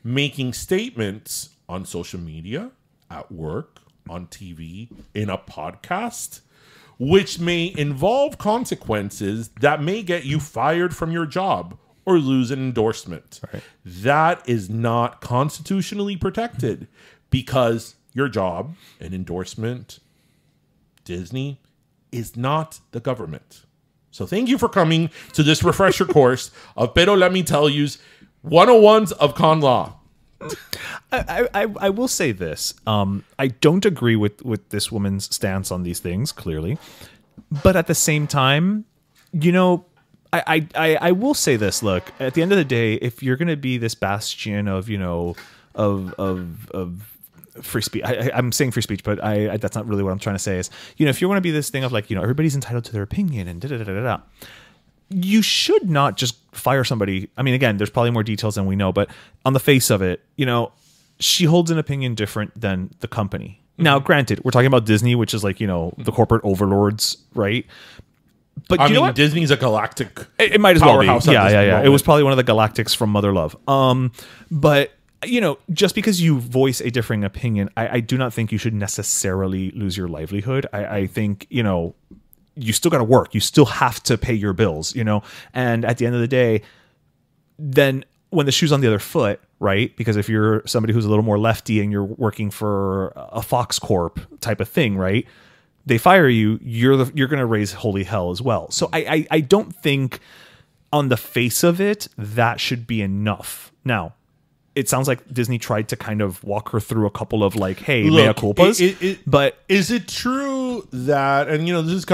making statements on social media, at work, on TV, in a podcast, which may involve consequences that may get you fired from your job or lose an endorsement. Right. That is not constitutionally protected because your job, an endorsement, Disney, is not the government. So thank you for coming to this refresher course of Pero Let Me Tell You's 101s of con law. I will say this. I don't agree with this woman's stance on these things, clearly. But at the same time, I will say this. Look, at the end of the day, if you're going to be this bastion of, of free speech, I'm saying free speech, but that's not really what I'm trying to say is, if you want to be this thing of like, everybody's entitled to their opinion and da-da-da-da-da, you should not just fire somebody. I mean, again, there's probably more details than we know, but on the face of it, she holds an opinion different than the company. Mm-hmm. Now, granted, we're talking about Disney, which is like, the corporate overlords, right? But I mean, Disney's a galactic. It might as well be. Yeah. Moment. It was probably one of the galactics from Mother Love. But just because you voice a differing opinion, I do not think you should necessarily lose your livelihood. I think, you still got to work. You still have to pay your bills, and at the end of the day, then when the shoe's on the other foot, right? Because if you're somebody who's a little more lefty and you're working for a Fox Corp type of thing, right? They fire you, you're going to raise holy hell as well. So I don't think on the face of it that should be enough. Now, it sounds like Disney tried to kind of walk her through a couple of like, hey, mea culpas. But is it true that, and this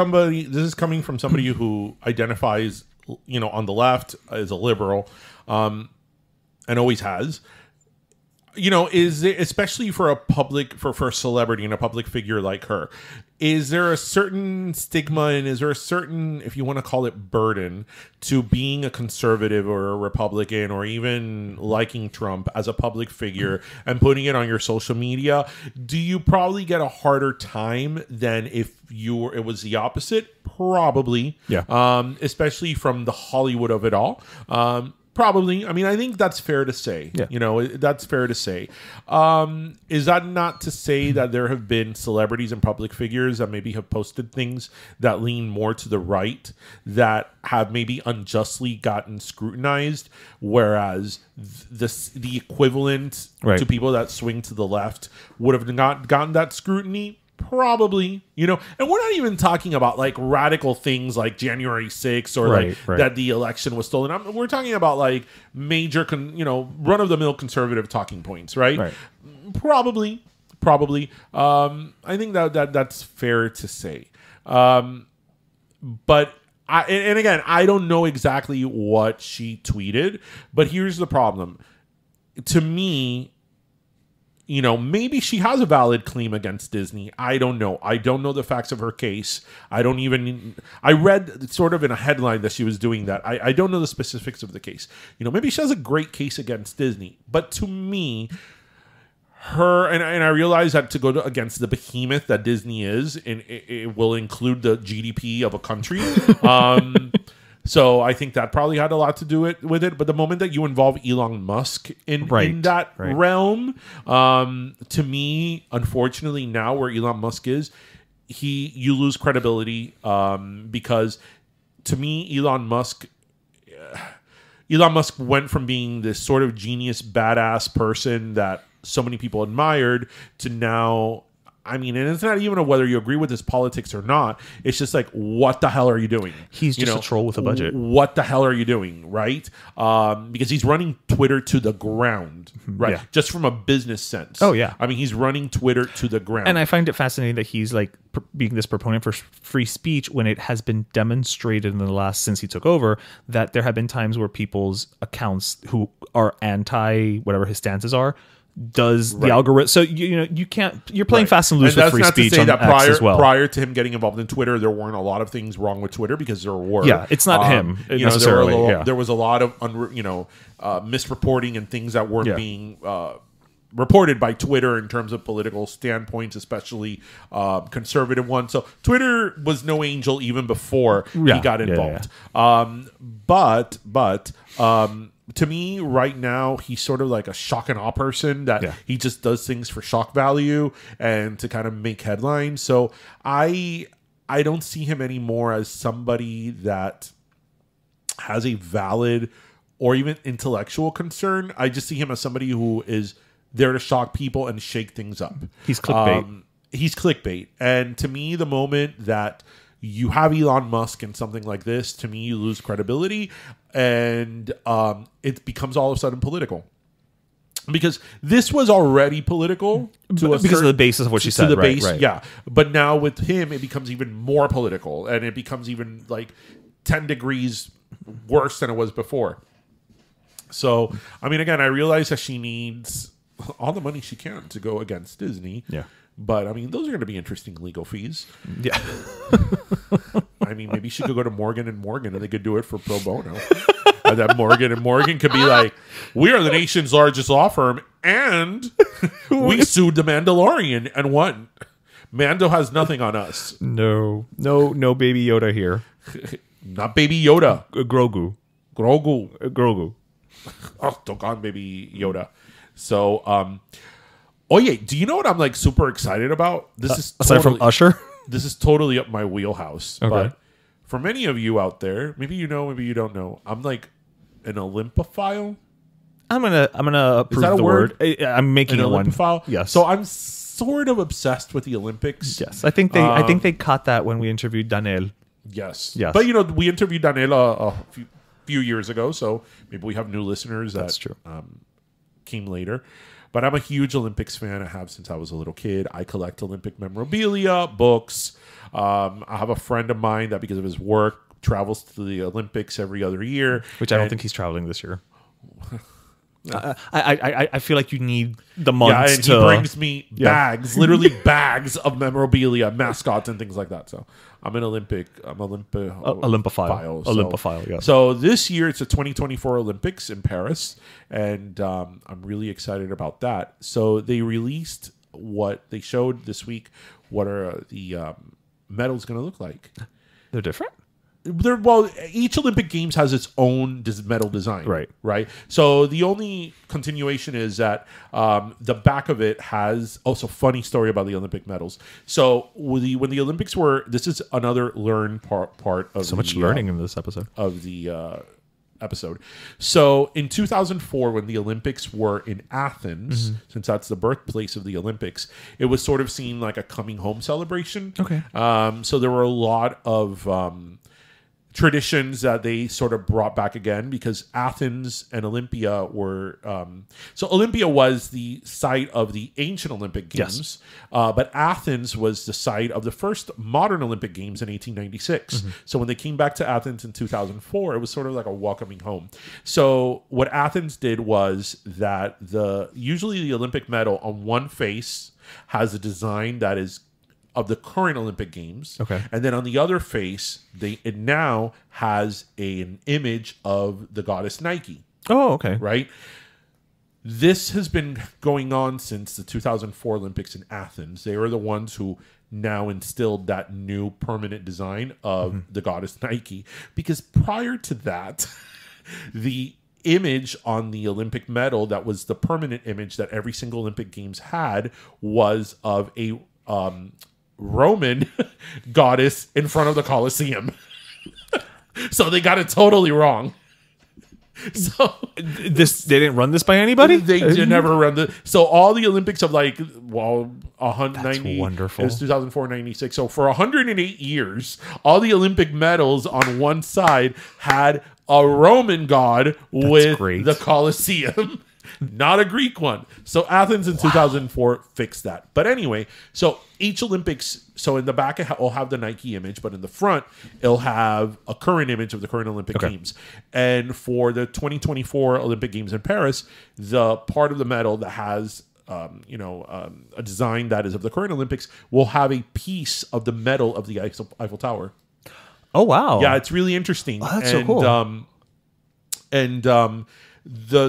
is coming from somebody who identifies, on the left as a liberal, and always has. Is it, especially for a for a celebrity and a public figure like her, is there a certain stigma and is there a certain, if you want to call it, burden to being a conservative or a Republican or even liking Trump as a public figure and putting it on your social media? Do you probably get a harder time than if it was the opposite? Probably. Yeah. Especially from the Hollywood of it all. Probably. I mean, I think that's fair to say. Yeah. That's fair to say. Is that not to say that there have been celebrities and public figures that maybe have posted things that lean more to the right that have maybe unjustly gotten scrutinized, whereas the equivalent to people that swing to the left would have not gotten that scrutiny? Probably, and we're not even talking about like radical things like January 6th or that the election was stolen. We're talking about like major, run of the mill conservative talking points, right? Probably. I think that's fair to say. But and again, I don't know exactly what she tweeted, but here's the problem. To me, maybe she has a valid claim against Disney. I don't know. I don't know the facts of her case. I read sort of in a headline that she was doing that. I don't know the specifics of the case. Maybe she has a great case against Disney. But to me, and I realize that to go against the behemoth that Disney is, and it will include the GDP of a country. So I think that probably had a lot to do with it. But the moment that you involve Elon Musk in that realm, to me, unfortunately, now where Elon Musk is, you lose credibility because to me, Elon Musk went from being this sort of genius, badass person that so many people admired to now. I mean, and it's not even whether you agree with his politics or not. It's just like, what the hell are you doing? He's just a troll with a budget. What the hell are you doing, right? Because he's running Twitter to the ground, right? Yeah. Just from a business sense. Oh, yeah. I mean, he's running Twitter to the ground. And I find it fascinating that he's like being this proponent for free speech when it has been demonstrated in the last, since he took over, that there have been times where people's accounts who are anti whatever his stances are, the algorithm. So you can't. You're playing fast and loose with free speech on X as well. Prior to him getting involved in Twitter, there weren't a lot of things wrong with Twitter because there were. Yeah, it's not him necessarily. There was a lot of misreporting and things that weren't being reported by Twitter in terms of political standpoints, especially conservative ones. So Twitter was no angel even before he got involved. But to me, right now, he's sort of like a shock and awe person that he just does things for shock value and to kind of make headlines. So I don't see him anymore as somebody that has a valid or even intellectual concern. I just see him as somebody who is there to shock people and shake things up. He's clickbait. He's clickbait. And to me, the moment that you have Elon Musk and something like this, to me, you lose credibility, and it becomes all of a sudden political. Because this was already political because of the basis of what she said. To the base, yeah. But now with him, it becomes even more political, and it becomes even like 10 degrees worse than it was before. So, I mean, again, I realize that she needs all the money she can to go against Disney. Yeah. But, I mean, those are going to be interesting legal fees. Yeah. I mean, maybe she could go to Morgan & Morgan and they could do it for pro bono. And that Morgan & Morgan could be like, we are the nation's largest law firm and we sued the Mandalorian and won. Mando has nothing on us. No Baby Yoda here. Not Baby Yoda. Grogu. Oh, don't call him Baby Yoda. So, oh yeah, do you know what I'm like super excited about? This is aside from Usher. This is totally up my wheelhouse. Okay. But for many of you out there, maybe you know, maybe you don't know, I'm like an Olympophile. I'm gonna approve that a the word? I'm making An it one. Olympophile? Yes. So I'm sort of obsessed with the Olympics. Yes, I think they caught that when we interviewed Daniel. Yes. Yes. But, we interviewed Daniel a few years ago, so maybe we have new listeners That's true. Came later. But I'm a huge Olympics fan. I have since I was a little kid. I collect Olympic memorabilia, books. I have a friend of mine that, because of his work, travels to the Olympics every other year. Which I don't think he's traveling this year. I feel like you need the months and he brings me bags, literally bags of memorabilia, mascots, and things like that. So I'm an Olympophile. Olympophile, yes. So this year it's the 2024 Olympics in Paris, and I'm really excited about that. So they released what they showed this week. What are the medals going to look like? They're different? Each Olympic Games has its own medal design. Right. So the only continuation is that the back of it has also funny story about the Olympic medals. So when the Olympics were, this is another learn part of so much learning in this episode of the episode. So in 2004, when the Olympics were in Athens, since that's the birthplace of the Olympics, it was sort of seen like a coming home celebration. Okay. So there were a lot of traditions that they sort of brought back again, because Athens and Olympia were so Olympia was the site of the ancient Olympic Games, but Athens was the site of the first modern Olympic Games in 1896. So when they came back to Athens in 2004, it was sort of like a welcoming home. So what Athens did was that usually the Olympic medal on one face has a design that is of the current Olympic Games. Okay. And then on the other face, it now has an image of the goddess Nike. Oh, okay. Right? This has been going on since the 2004 Olympics in Athens. They were the ones who now instilled that new permanent design of the goddess Nike. Because prior to that, the image on the Olympic medal that was the permanent image that every single Olympic Games had was of a Roman goddess in front of the Colosseum. So they got it totally wrong. So they didn't run this by anybody? They did never run so all the Olympics of 190. That's wonderful. It was 2004, 96. So for 108 years, all the Olympic medals on one side had a Roman god with the Colosseum. Not a Greek one. So Athens in 2004 fixed that. But anyway, so each Olympics, so in the back it will have the Nike image, but in the front it'll have a current image of the current Olympic Games. And for the 2024 Olympic Games in Paris, the part of the medal that has a design that is of the current Olympics will have a piece of the medal of the Eiffel Tower. Oh wow! Yeah, it's really interesting. Oh, that's so cool.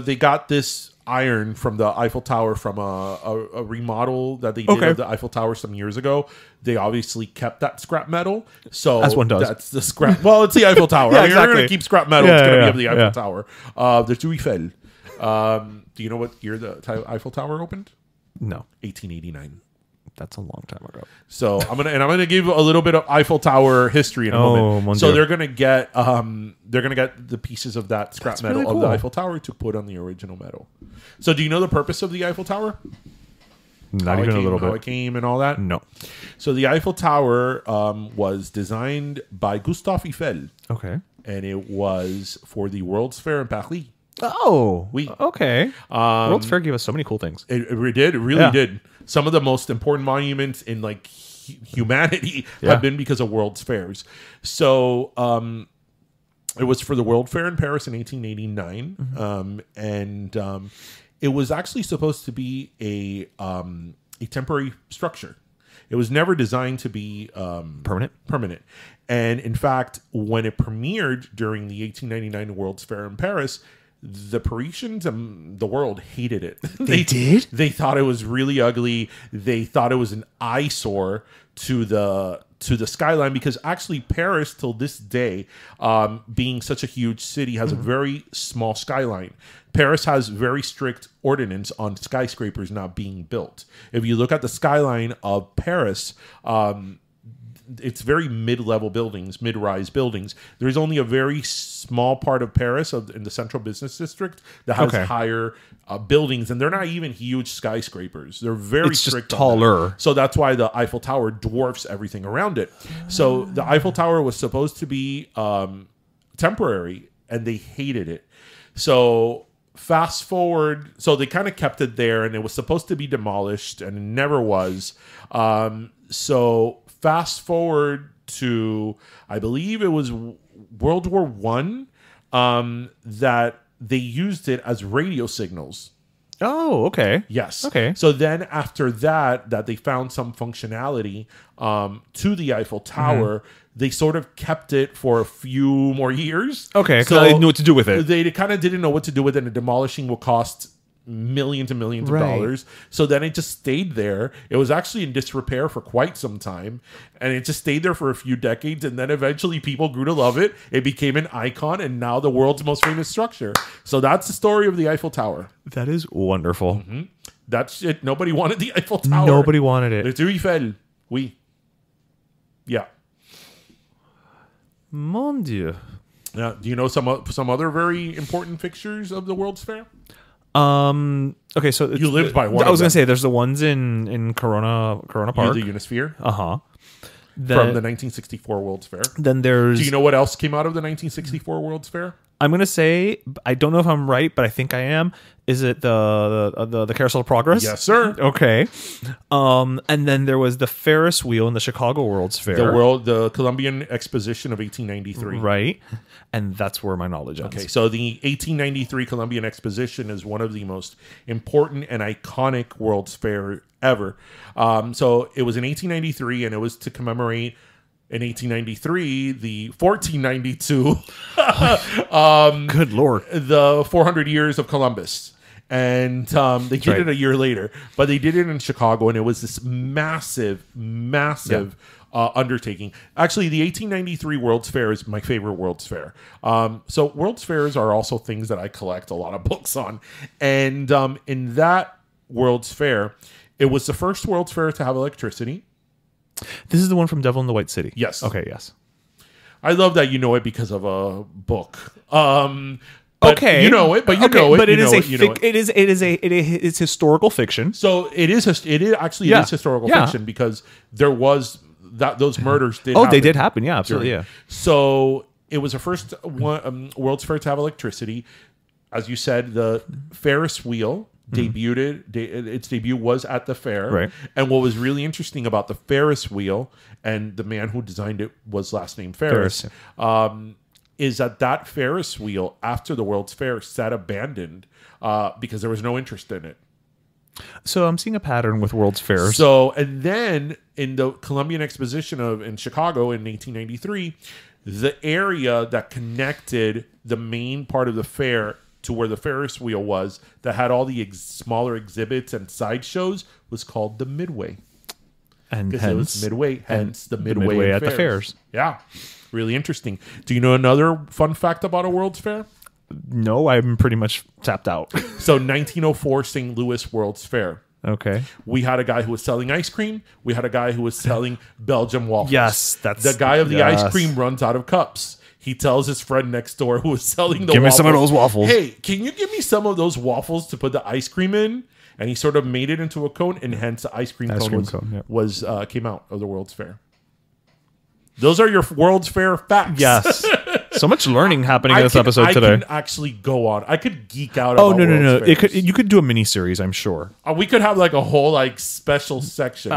They got this iron from the Eiffel Tower from a remodel that they did of the Eiffel Tower some years ago. They obviously kept that scrap metal. So as one does. That's the scrap. Well, it's the Eiffel Tower. Exactly. You're going to keep scrap metal. It's going to be of the Eiffel Tower. The Tour Eiffel. Do you know what year the Eiffel Tower opened? No. 1889. That's a long time ago. So I'm gonna give a little bit of Eiffel Tower history in a moment. So they're gonna get the pieces of that scrap metal really cool. of the Eiffel Tower to put on the original medal. So do you know the purpose of the Eiffel Tower? Not even a little bit. How it came and all that? No. So the Eiffel Tower was designed by Gustave Eiffel. Okay. And it was for the World's Fair in Paris. Oh, oui. Okay. World's Fair gave us so many cool things. It did. It really did. Some of the most important monuments in humanity have been because of World's Fairs. So it was for the World Fair in Paris in 1889, and it was actually supposed to be a temporary structure. It was never designed to be permanent. And in fact, when it premiered during the 1899 World's Fair in Paris, the Parisians and the world hated it. They did? They thought it was really ugly. They thought it was an eyesore to the skyline, because actually Paris till this day, being such a huge city, has a very small skyline. Paris has very strict ordinance on skyscrapers not being built. If you look at the skyline of Paris, it's very mid-level buildings, mid-rise buildings. There's only a very small part of Paris in the central business district that has higher buildings, and they're not even huge skyscrapers. They're very strict, just taller. on that. So that's why the Eiffel Tower dwarfs everything around it. So the Eiffel Tower was supposed to be temporary, and they hated it. So fast forward, so they kind of kept it there, and it was supposed to be demolished, and it never was. So fast forward to, I believe it was World War One, that they used it as radio signals. Oh, okay. Yes. Okay. So then after that they found some functionality to the Eiffel Tower, they sort of kept it for a few more years. Okay, so they knew what to do with it. They kind of didn't know what to do with it, and demolishing will cost millions and millions of dollars. So then it just stayed there. It was actually in disrepair for quite some time, and it just stayed there for a few decades, and then eventually people grew to love it. It became an icon, and now the world's most famous structure. So that's the story of the Eiffel Tower. That is wonderful. That's it. Nobody wanted the Eiffel Tower. Nobody wanted it. Le Tour Eiffel. Oui. Yeah. Mon Dieu. Now, do you know some other very important fixtures of the World's Fair? Okay, so You lived by one. I was going to say there's the ones in Corona Park. The Unisphere. Uh-huh. From the 1964 World's Fair. Then there's... Do you know what else came out of the 1964 World's Fair? I'm going to say, I don't know if I'm right, but I think I am. Is it the Carousel of Progress? Yes, sir. Okay. And then there was the Ferris wheel in the Chicago World's Fair. The Columbian Exposition of 1893. Right. And that's where my knowledge ends. Okay, so the 1893 Columbian Exposition is one of the most important and iconic World's Fair ever. So it was in 1893, and it was to commemorate in 1893 the 1492 good Lord, the 400 years of Columbus. And they did it a year later, but they did it in Chicago, and it was this massive undertaking. Actually, the 1893 World's Fair is my favorite World's Fair. So World's Fairs are also things that I collect a lot of books on. And in that World's Fair, it was the first World's Fair to have electricity. This is the one from Devil in the White City. Yes. Okay, yes. I love that you know it because of a book. But okay, you know it, but you know it. But it is historical fiction. So it is historical fiction, because there was those murders did. Oh, they did happen. Yeah, absolutely. Yeah. So it was the first World's Fair to have electricity. As you said, the Ferris wheel its debut was at the fair. Right. And what was really interesting about the Ferris wheel, and the man who designed it was last name Ferris. Is that Ferris wheel, after the World's Fair, sat abandoned because there was no interest in it. So I'm seeing a pattern with World's Fairs. So, and then in the Columbian Exposition in Chicago in 1893, the area that connected the main part of the fair to where the Ferris wheel was, that had all the smaller exhibits and sideshows, was called the Midway. And hence, it was Midway, hence the Midway at the fairs. Yeah. Really interesting. Do you know another fun fact about a World's Fair? No, I'm pretty much tapped out. So 1904 St. Louis World's Fair. Okay. We had a guy who was selling ice cream. We had a guy who was selling Belgian waffles. Yes, that's... The guy of the ice cream runs out of cups. He tells his friend next door who was selling the waffles, give me some of those waffles. Hey, can you give me some of those waffles to put the ice cream in? And he sort of made it into a cone, and hence the ice cream cone came out of the World's Fair. Those are your World's Fair facts. Yes. So much learning happening in this episode today. I can actually go on. I could geek out about no. World's Fairs. You could do a mini series, I'm sure. We could have like a whole special section.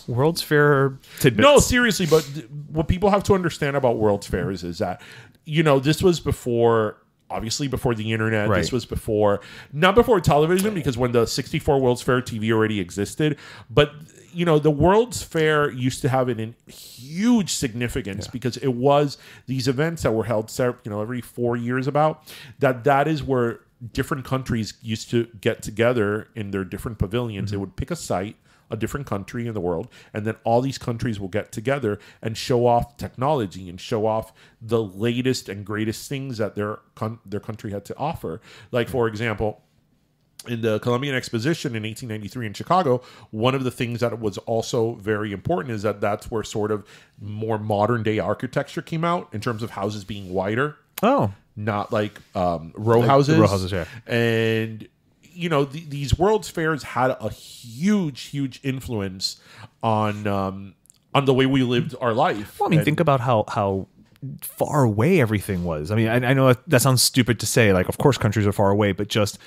World's Fair tidbits. No, seriously, but what people have to understand about World's Fairs is that, this was before... Obviously, before the internet. Right. This was not before television, because when the 64 World's Fair TV already existed. But, the World's Fair used to have a huge significance because it was these events that were held, every 4 years that is where different countries used to get together in their different pavilions. They would pick a site, a different country in the world, and then all these countries will get together and show off technology and show off the latest and greatest things that their country had to offer. Like, for example, in the Columbian Exposition in 1893 in Chicago, one of the things that was also very important is that that's where sort of more modern day architecture came out in terms of houses being wider. Oh. Not like row houses. Row houses, yeah. And, you know, these World's Fairs had a huge influence on the way we lived our life. Well, I mean, think about how far away everything was. I mean, I know that sounds stupid to say. Like, of course, countries are far away, but just,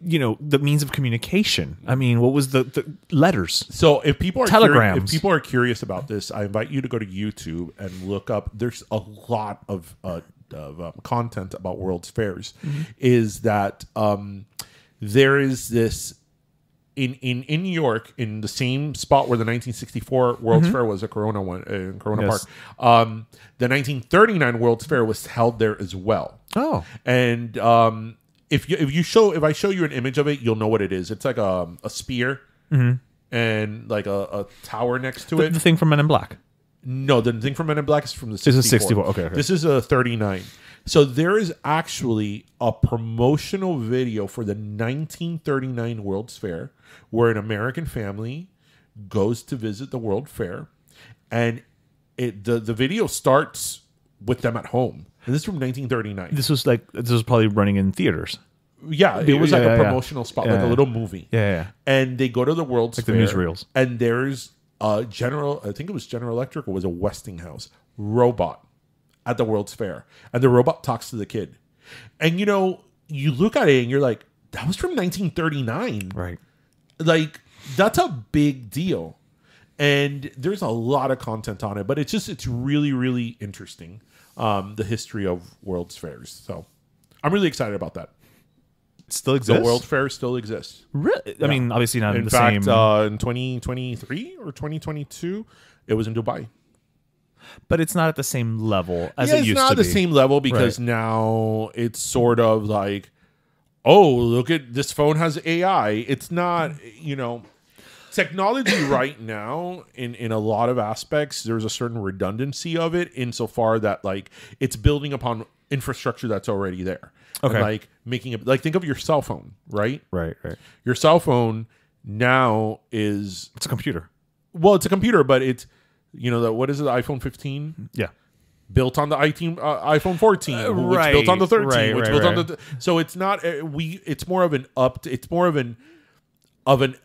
you know, the means of communication. I mean, what was the letters? So if people are telegrams, if people are curious about this, I invite you to go to YouTube and look up. There's a lot of content about World's Fairs. Is that there is this in New York, in the same spot where the 1964 World's Fair was, a Corona one in Corona Yes. Park. The 1939 World's Fair was held there as well. Oh. And if I show you an image of it, you'll know what it is. It's like a spear and like a tower next to it. The thing from Men in Black. No, the thing from Men in Black is from the 64. This is 64. Okay. This is a 39. So there is actually a promotional video for the 1939 World's Fair where an American family goes to visit the World Fair, and the video starts with them at home. And this is from 1939. This was probably running in theaters. Yeah, it was like a promotional spot, like a little movie. Yeah. And they go to the World's Fair. The newsreels. And there's a I think it was General Electric or was a Westinghouse robot at the World's Fair. And the robot talks to the kid. And, you know, you look at it and you're like, that was from 1939. Right. Like, that's a big deal. And there's a lot of content on it, but it's really interesting, the history of World's Fairs. So I'm really excited about that. It still exists? The World Fair still exists. Really? I mean, obviously not in the fact, same. in 2023 or 2022, it was in Dubai. But it's not at the same level as it used to be. It's not the same level because now it's sort of like, oh, look at this phone has AI. It's not, you know, technology right now in a lot of aspects, there's a certain redundancy of it insofar that like it's building upon infrastructure that's already there. Okay. And, like making it like think of your cell phone, right? Right. Your cell phone now is It's a computer. well, it's a computer, but it's you know what is it? The iPhone 15? Yeah. Built on the iPhone 14, which right, built on the 13, right, which right, built right. on the. So it's not it's more of an it's more of an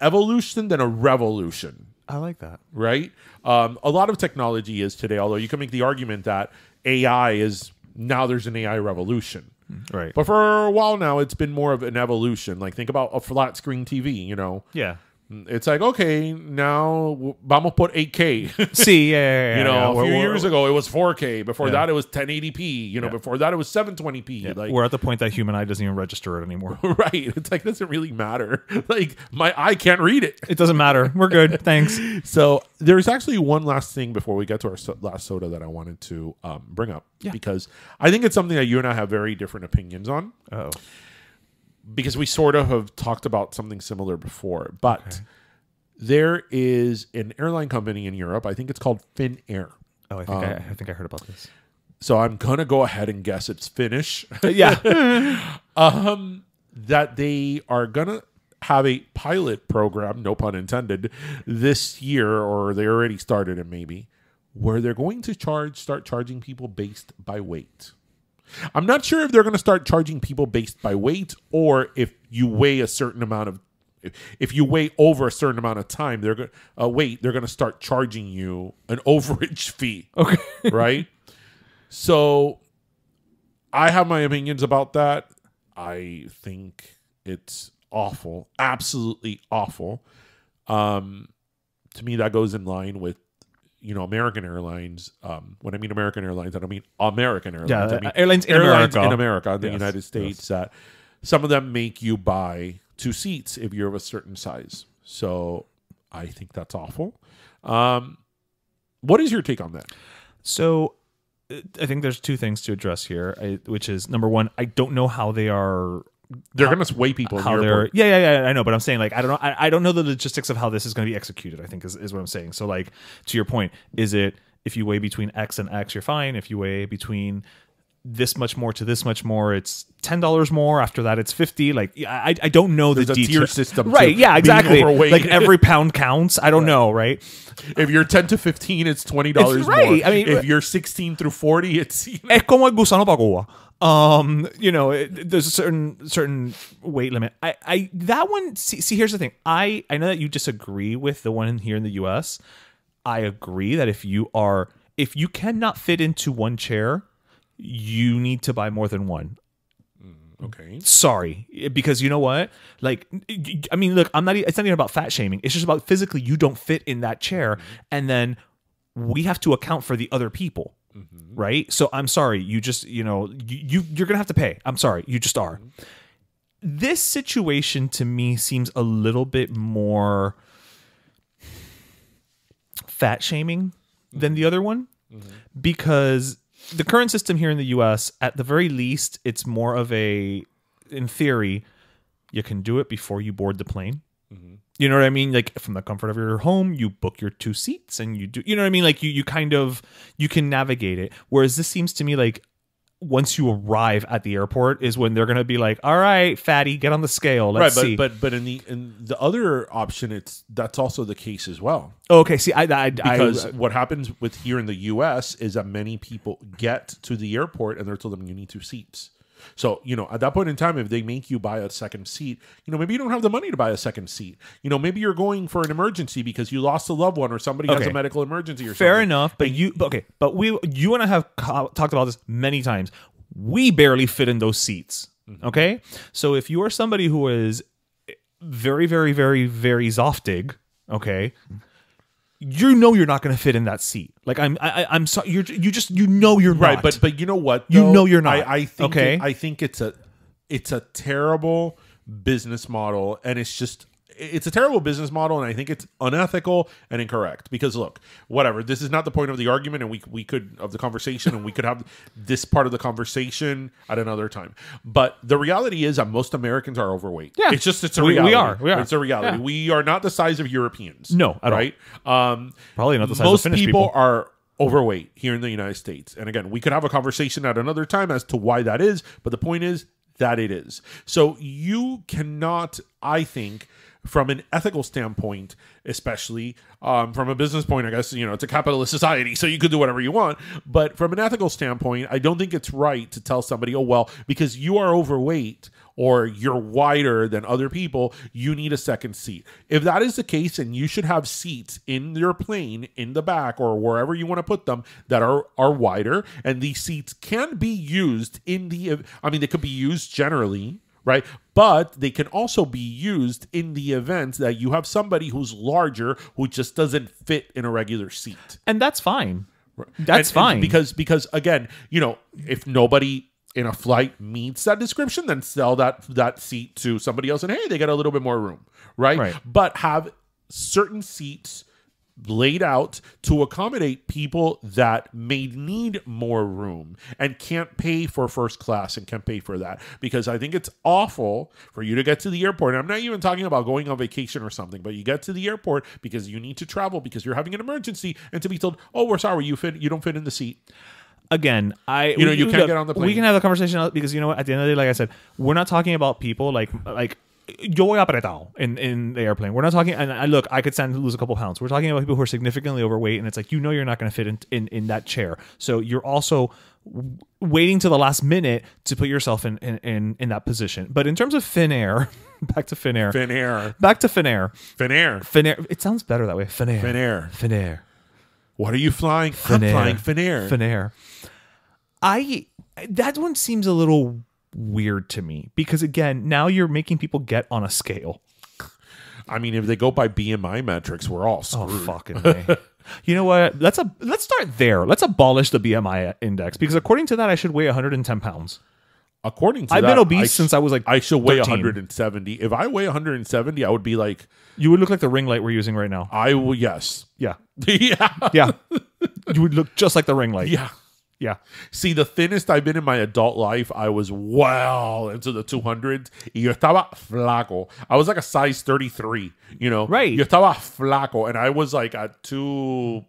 evolution than a revolution, I like that. right? A lot of technology is today, although you can make the argument that AI is now there's an AI revolution, Right. but for a while now it's been more of an evolution. Like think about a flat screen TV, you know. Yeah. It's like, okay, now vamos por 8K. See, yeah. You know, a few We're- years ago it was 4K. Before Yeah. that it was 1080p. You know, before that it was 720p. yeah, Like, we're at the point that human eye doesn't even register it anymore. right? It's like doesn't really matter. Like my eye can't read it. It doesn't matter. We're good. Thanks. So there's actually one last thing before we get to our last soda that I wanted to bring up because I think it's something that you and I have very different opinions on. Oh. Because we sort of have talked about something similar before, but there is an airline company in Europe. I think it's called Finnair. Oh, I think I heard about this. So I'm gonna go ahead and guess it's Finnish. Yeah. That they are gonna have a pilot program, no pun intended, this year, or they already started it maybe, where they're going to start charging people based by weight. I'm not sure if they're going to start charging people based by weight or if you weigh a certain amount of if you weigh over a certain amount of time, they're going to start charging you an overage fee. Okay. Right? So I have my opinions about that. I think it's awful, absolutely awful. To me, that goes in line with American Airlines. When I mean American Airlines, I don't mean American Airlines. Yeah, I mean airlines in America. the Yes, United States. That some of them make you buy 2 seats if you're of a certain size. So I think that's awful. What is your take on that? So I think there's 2 things to address here, which is number one, I don't know how they are. They're going to weigh people in the How airport. they're I know, but I'm saying like I don't know. I don't know the logistics of how this is going to be executed. I think is what I'm saying. So like to your point, is it if you weigh between X and X, you're fine. If you weigh between this much more to this much more, it's $10 more. After that, it's 50. Like I don't know the There's a detail. tier system, right? to Yeah, exactly. being overweight. Like every pound counts. I don't know, right? If you're 10 to 15, it's $20 It's right. more. I mean, if you're 16 through 40, it's Es como el gusano pagoa. You know, there's a certain weight limit. I that one. See, here's the thing. I know that you disagree with the one here in the U.S. I agree that if you cannot fit into one chair, you need to buy more than one. okay. Sorry, because you know what? Like, I mean, look, it's not even about fat shaming. It's just about physically you don't fit in that chair, and then we have to account for the other people, right? So I'm sorry, you just, you're gonna have to pay. I'm sorry, you just are. This situation to me seems a little bit more fat shaming than the other one, because the current system here in the US, at the very least, it's more of in theory, you can do it before you board the plane. You know what I mean? Like from the comfort of your home, you book your 2 seats and you do, you know what I mean? Like you can navigate it. Whereas this seems to me like once you arrive at the airport is when they're going to be like, all right, fatty, get on the scale. Let's see. But in the other option, that's also the case as well. Okay. See, Because what happens with here in the U.S. is that many people get to the airport and they're told them you need 2 seats. So, at that point in time, if they make you buy a second seat, maybe you don't have the money to buy a second seat. Maybe you're going for an emergency because you lost a loved one or somebody has a medical emergency or something. Fair enough. But you and I have talked about this many times. We barely fit in those seats. Okay. So if you are somebody who is very, very, very, very zoftig, okay, you're not going to fit in that seat. Like I'm sorry. You're right. not. But you know what? Though? You're not. I think okay. I think it's a terrible business model, and it's a terrible business model, and I think it's unethical and incorrect. Because look, whatever. This is not the point of the argument, and we could of the conversation, and we could have this part of the conversation at another time. But the reality is that most Americans are overweight. Yeah, it's a reality. We are. It's a reality. Yeah. We are not the size of Europeans. No, at right? all. Probably not the size most of Finnish people are overweight here in the United States. And again, we could have a conversation at another time as to why that is. But the point is that it is. So you cannot, I think, from an ethical standpoint, especially from a business point, I guess, it's a capitalist society, so you could do whatever you want. But from an ethical standpoint, I don't think it's right to tell somebody, oh, well, because you are overweight or you're wider than other people, you need a second seat. If that is the case, and you should have seats in your plane, in the back, or wherever you want to put them that are wider, and these seats can be used they could be used generally, right? But they can also be used in the event that you have somebody who's larger who just doesn't fit in a regular seat. And that's fine. That's fine. Because again, if nobody in a flight meets that description, then sell that seat to somebody else and hey, they get a little bit more room, right? But have certain seats laid out to accommodate people that may need more room and can't pay for first class and can't pay for that. Because I think it's awful for you to get to the airport. And I'm not even talking about going on vacation or something, but you get to the airport because you need to travel because you're having an emergency, and to be told, oh, we're sorry, you don't fit in the seat. Again, you can't get on the plane. We can have the conversation because you know what? At the end of the day, like I said, we're not talking about people like yo voy apretado in the airplane. We're not talking. And I could stand to lose a couple pounds. We're talking about people who are significantly overweight, and it's like you're not going to fit in that chair. So you're also waiting to the last minute to put yourself in that position. But in terms of Finnair, back to Finnair. Finnair. It sounds better that way. Finnair. What are you flying? I'm flying Finnair. That one seems a little weird to me because again, now you're making people get on a scale. I mean, if they go by BMI metrics, we're all screwed. Oh, fucking way. You know what? Let's start there. Let's abolish the BMI index because according to that, I should weigh 110 pounds. According to I've been obese since I was like I should weigh 13. 170. If I weigh 170, I would be like... You would look like the ring light we're using right now. I will, yes. Yeah. Yeah. You would look just like the ring light. Yeah. See, the thinnest I've been in my adult life, I was well into the 200s. Y yo estaba flaco. I was like a size 33, Right. Yo estaba flaco. And I was like at 2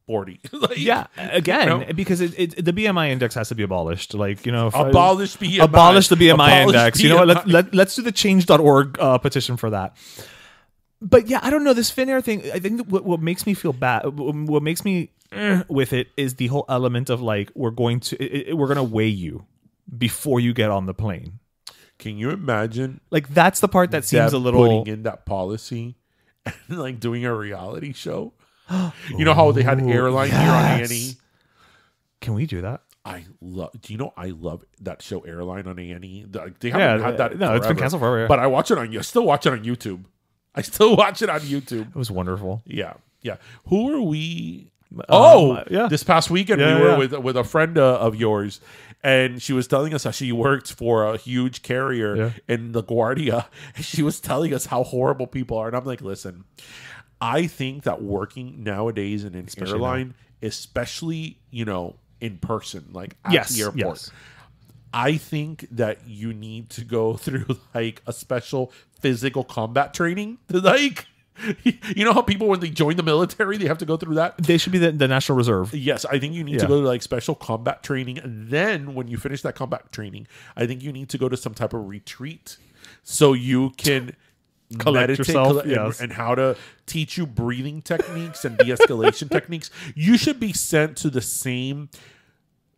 40. Like, Yeah, again, you know? because the BMI index has to be abolished. Like, you know, Abolish BMI. abolish the BMI Abolish index. You know what? BMI. Let's do the change.org petition for that. But yeah, I don't know, this Finnair thing. I think that what makes me feel bad, what makes me with it is the whole element of like we're going to weigh you before you get on the plane. Can you imagine? Like that's the part that seems a little putting in that policy and like doing a reality show. You know how they had airline here on A&E? Can we do that? I love. Do you know I love that show Airline on A&E? They haven't had that. No, it's been canceled forever. Yeah. But I watch it on. I still watch it on YouTube. I still watch it on YouTube. It was wonderful. Yeah. Who are we? Yeah. This past weekend we were with a friend of yours, and she was telling us how she worked for a huge carrier in LaGuardia. And she was telling us how horrible people are, and I'm like, listen, I think that working nowadays in an airline, especially in person, like at the airport, I think that you need to go through like a special physical combat training to like. You know how people, when they join the military, they have to go through that? They should be the National Reserve. Yes, I think you need to go to like special combat training. And then when you finish that combat training, I think you need to go to some type of retreat so you can collect yourself and how to teach you breathing techniques and de-escalation techniques. You should be sent to the same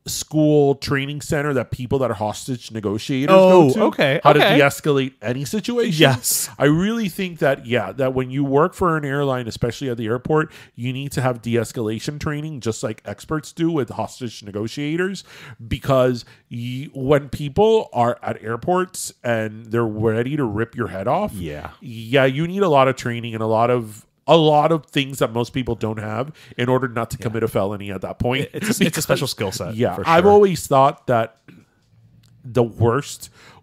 school training center that people that are hostage negotiators go to. How to de-escalate any situation. Yes. I really think that, that when you work for an airline, especially at the airport, you need to have de-escalation training just like experts do with hostage negotiators, because when people are at airports and they're ready to rip your head off, you need a lot of training and a lot of things that most people don't have in order not to commit a felony at that point. It's a special skill set. Yeah. For sure. I've always thought that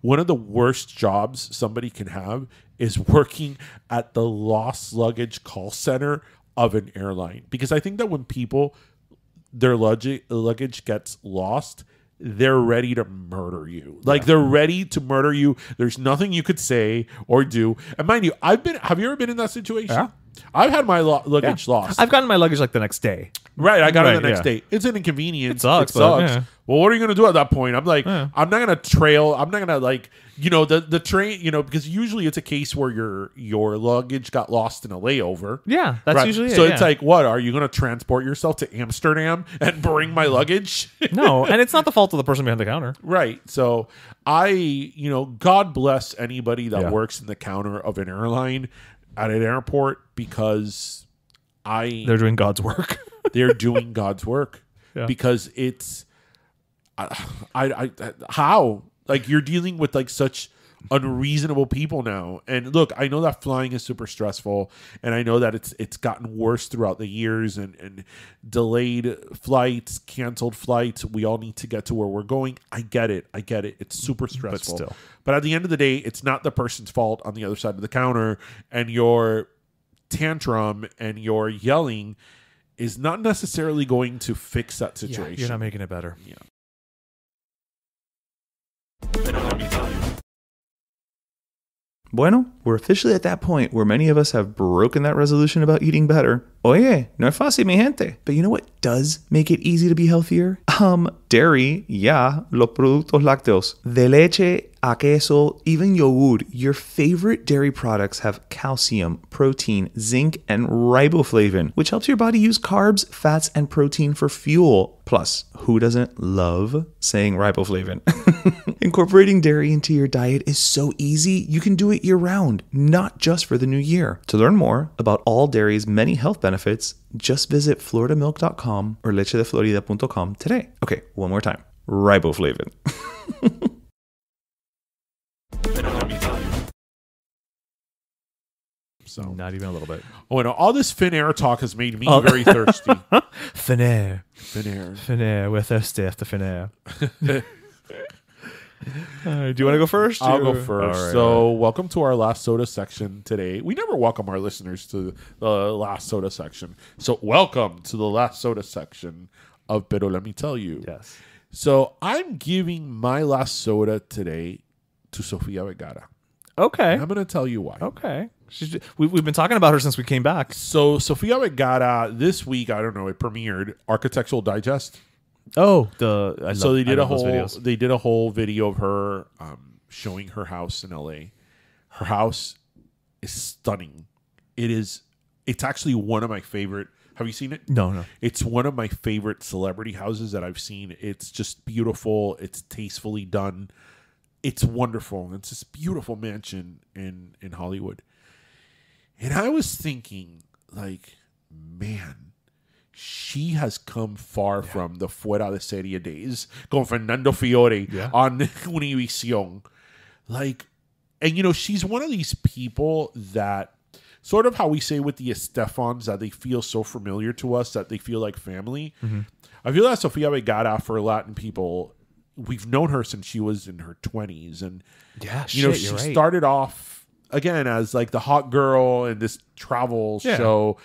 one of the worst jobs somebody can have is working at the lost luggage call center of an airline. Because I think that when their luggage gets lost, they're ready to murder you. Like they're ready to murder you. There's nothing you could say or do. And mind you, have you ever been in that situation? Yeah. I've had my luggage lost. I've gotten my luggage like the next day. Right, I got it the next day. It's an inconvenience. It sucks. Well, what are you going to do at that point? I'm like, I'm not going to trail. I'm not going to like, the train, because usually it's a case where your luggage got lost in a layover. Yeah, that's usually it. So it's like, what? Are you going to transport yourself to Amsterdam and bring my luggage? No, and it's not the fault of the person behind the counter. Right. So God bless anybody that works in the counter of an airline at an airport, because they're doing God's work. They're doing God's work because it's how like you're dealing with like such unreasonable people now. And look, I know that flying is super stressful, and I know that it's gotten worse throughout the years, and delayed flights, canceled flights. We all need to get to where we're going. I get it. It's super stressful. But at the end of the day, it's not the person's fault on the other side of the counter, and your tantrum and your yelling is not necessarily going to fix that situation. Yeah, you're not making it better. Yeah. Bueno, we're officially at that point where many of us have broken that resolution about eating better. Oye, no es fácil, mi gente. But you know what does make it easy to be healthier? Dairy, los productos lácteos. De leche a queso, even yogurt. Your favorite dairy products have calcium, protein, zinc, and riboflavin, which helps your body use carbs, fats, and protein for fuel. Plus, who doesn't love saying riboflavin? Incorporating dairy into your diet is so easy, you can do it year-round, not just for the new year. To learn more about all dairy's many health benefits, just visit floridamilk.com or lechedeflorida.com today. Okay, one more time. Riboflavin. So not even a little bit. Oh, no, all this Finnair talk has made me very thirsty. Finnair. We're thirsty after Finnair. Do you want to go first? I'll go first. Right, so welcome to our last soda section today. We never welcome our listeners to the last soda section. So welcome to the last soda section of Pero Let Me Tell You. Yes. So I'm giving my last soda today to Sofia Vergara. Okay. And I'm going to tell you why. Okay. We've been talking about her since we came back. So Sofia Vergara this week, I don't know, it premiered Architectural Digest. Oh, They did a whole video of her showing her house in LA. Her house is stunning. It's actually one of my favorite. Have you seen it? No. It's one of my favorite celebrity houses that I've seen. It's just beautiful. It's tastefully done. It's wonderful. It's this beautiful mansion in Hollywood. And I was thinking, like, man, she has come far from the Fuera de Serie days con Fernando Fiore on Univision. Like, and she's one of these people that, sort of how we say with the Estefans, that they feel so familiar to us that they feel like family. Mm-hmm. I feel that Sofia Vergara, for Latin people, we've known her since she was in her 20s. And, she started off, again, as like the hot girl in this travel show.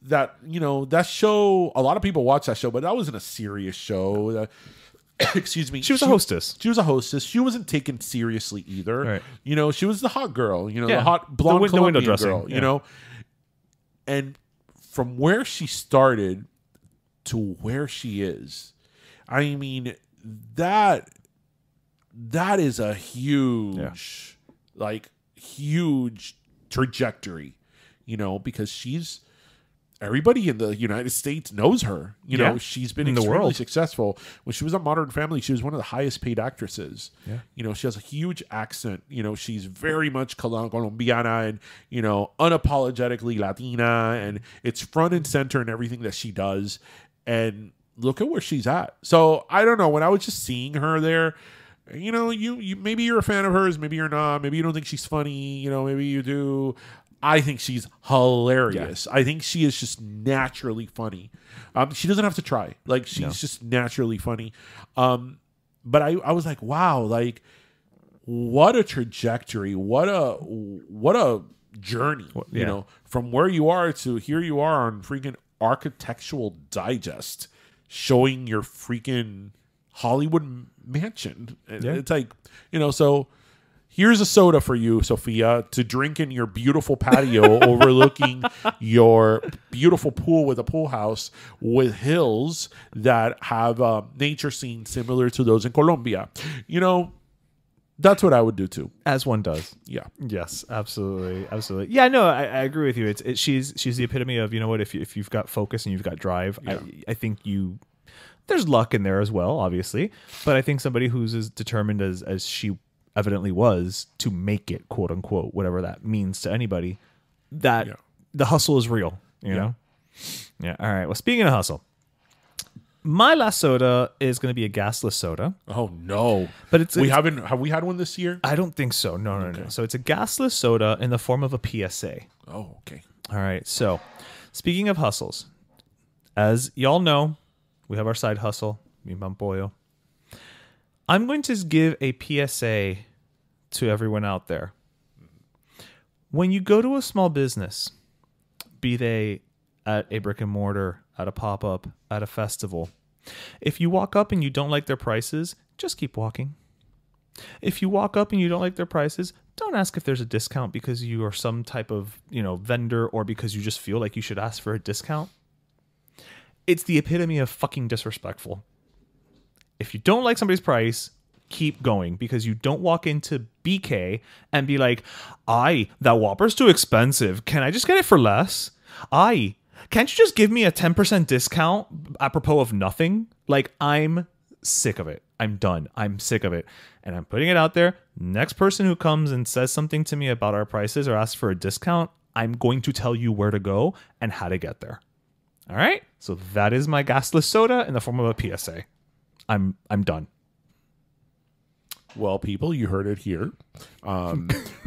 That, that show, a lot of people watch that show, but that wasn't a serious show. Excuse me. She was a hostess. She was a hostess. She wasn't taken seriously either. Right. She was the hot girl, the hot blonde Colombian girl, And from where she started to where she is, I mean, that is a huge, huge trajectory, because everybody in the United States knows her. She's been extremely successful. When she was on Modern Family, she was one of the highest paid actresses. Yeah. She has a huge accent. She's very much Colombiana and, unapologetically Latina, and it's front and center in everything that she does. And look at where she's at. So I don't know. When I was just seeing her there, you maybe you're a fan of hers, maybe you're not, maybe you don't think she's funny, maybe you do. I think she's hilarious. I think she is just naturally funny. She doesn't have to try. Like, she's just naturally funny. But I was like, wow, like, what a trajectory. What a journey, from where you are to here you are on freaking Architectural Digest, showing your freaking Hollywood mansion. It's like, so here's a soda for you, Sofia, to drink in your beautiful patio overlooking your beautiful pool with a pool house with hills that have nature scenes similar to those in Colombia. That's what I would do too. As one does. Yeah. Yes, absolutely. Absolutely. Yeah, no, I agree with you. She's the epitome of, if you've got focus and you've got drive, I think there's luck in there as well, obviously. But I think somebody who's as determined as she evidently was to make it, quote unquote, whatever that means to anybody, that the hustle is real, you know? Yeah. All right. Well, speaking of hustle, my last soda is going to be a gasless soda. Oh no! But have we had one this year? I don't think so. No. So it's a gasless soda in the form of a PSA. Oh, okay. All right. So speaking of hustles, as y'all know, we have our side hustle, Mi Pampollo. I'm going to give a PSA to everyone out there. When you go to a small business, be they at a brick and mortar, at a pop-up, at a festival, if you walk up and you don't like their prices, just keep walking. If you walk up and you don't like their prices, don't ask if there's a discount because you are some type of, vendor, or because you just feel like you should ask for a discount. It's the epitome of fucking disrespectful. If you don't like somebody's price, keep going, because you don't walk into BK and be like, that Whopper's too expensive. Can I just get it for less? Can't you just give me a 10% discount apropos of nothing? Like, I'm sick of it. I'm done. I'm sick of it. And I'm putting it out there. Next person who comes and says something to me about our prices or asks for a discount, I'm going to tell you where to go and how to get there. All right? So that is my gasless soda in the form of a PSA. I'm done. Well, people, you heard it here.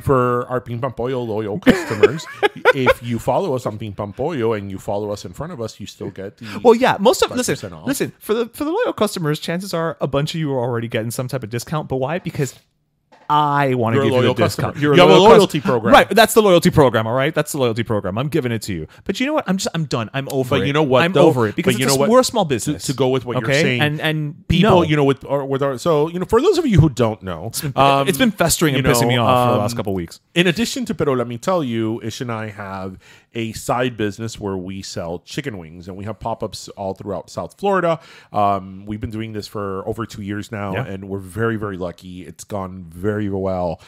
For our Ping Pampollo loyal customers, if you follow us on Ping Pampollo and you follow us in front of us, you still get the listen for the loyal customers, chances are a bunch of you are already getting some type of discount. But why? Because I want to You're a give you the loyal discount. customer. You have a loyalty program. Right. That's the loyalty program. All right. That's the loyalty program. I'm giving it to you. But you know what? I'm done. I'm over it. But you know what? I'm though? over it because But you know what? we're a small business. To go with what you're saying, and people, no. you know, with our, so you know, for those of you who don't know, It's been festering and pissing me off for the last couple of weeks. In addition to Pero, let me tell you, Ish and I have a side business where we sell chicken wings, and we have pop-ups all throughout South Florida. We've been doing this for over 2 years now, and we're very, very lucky. It's gone very well.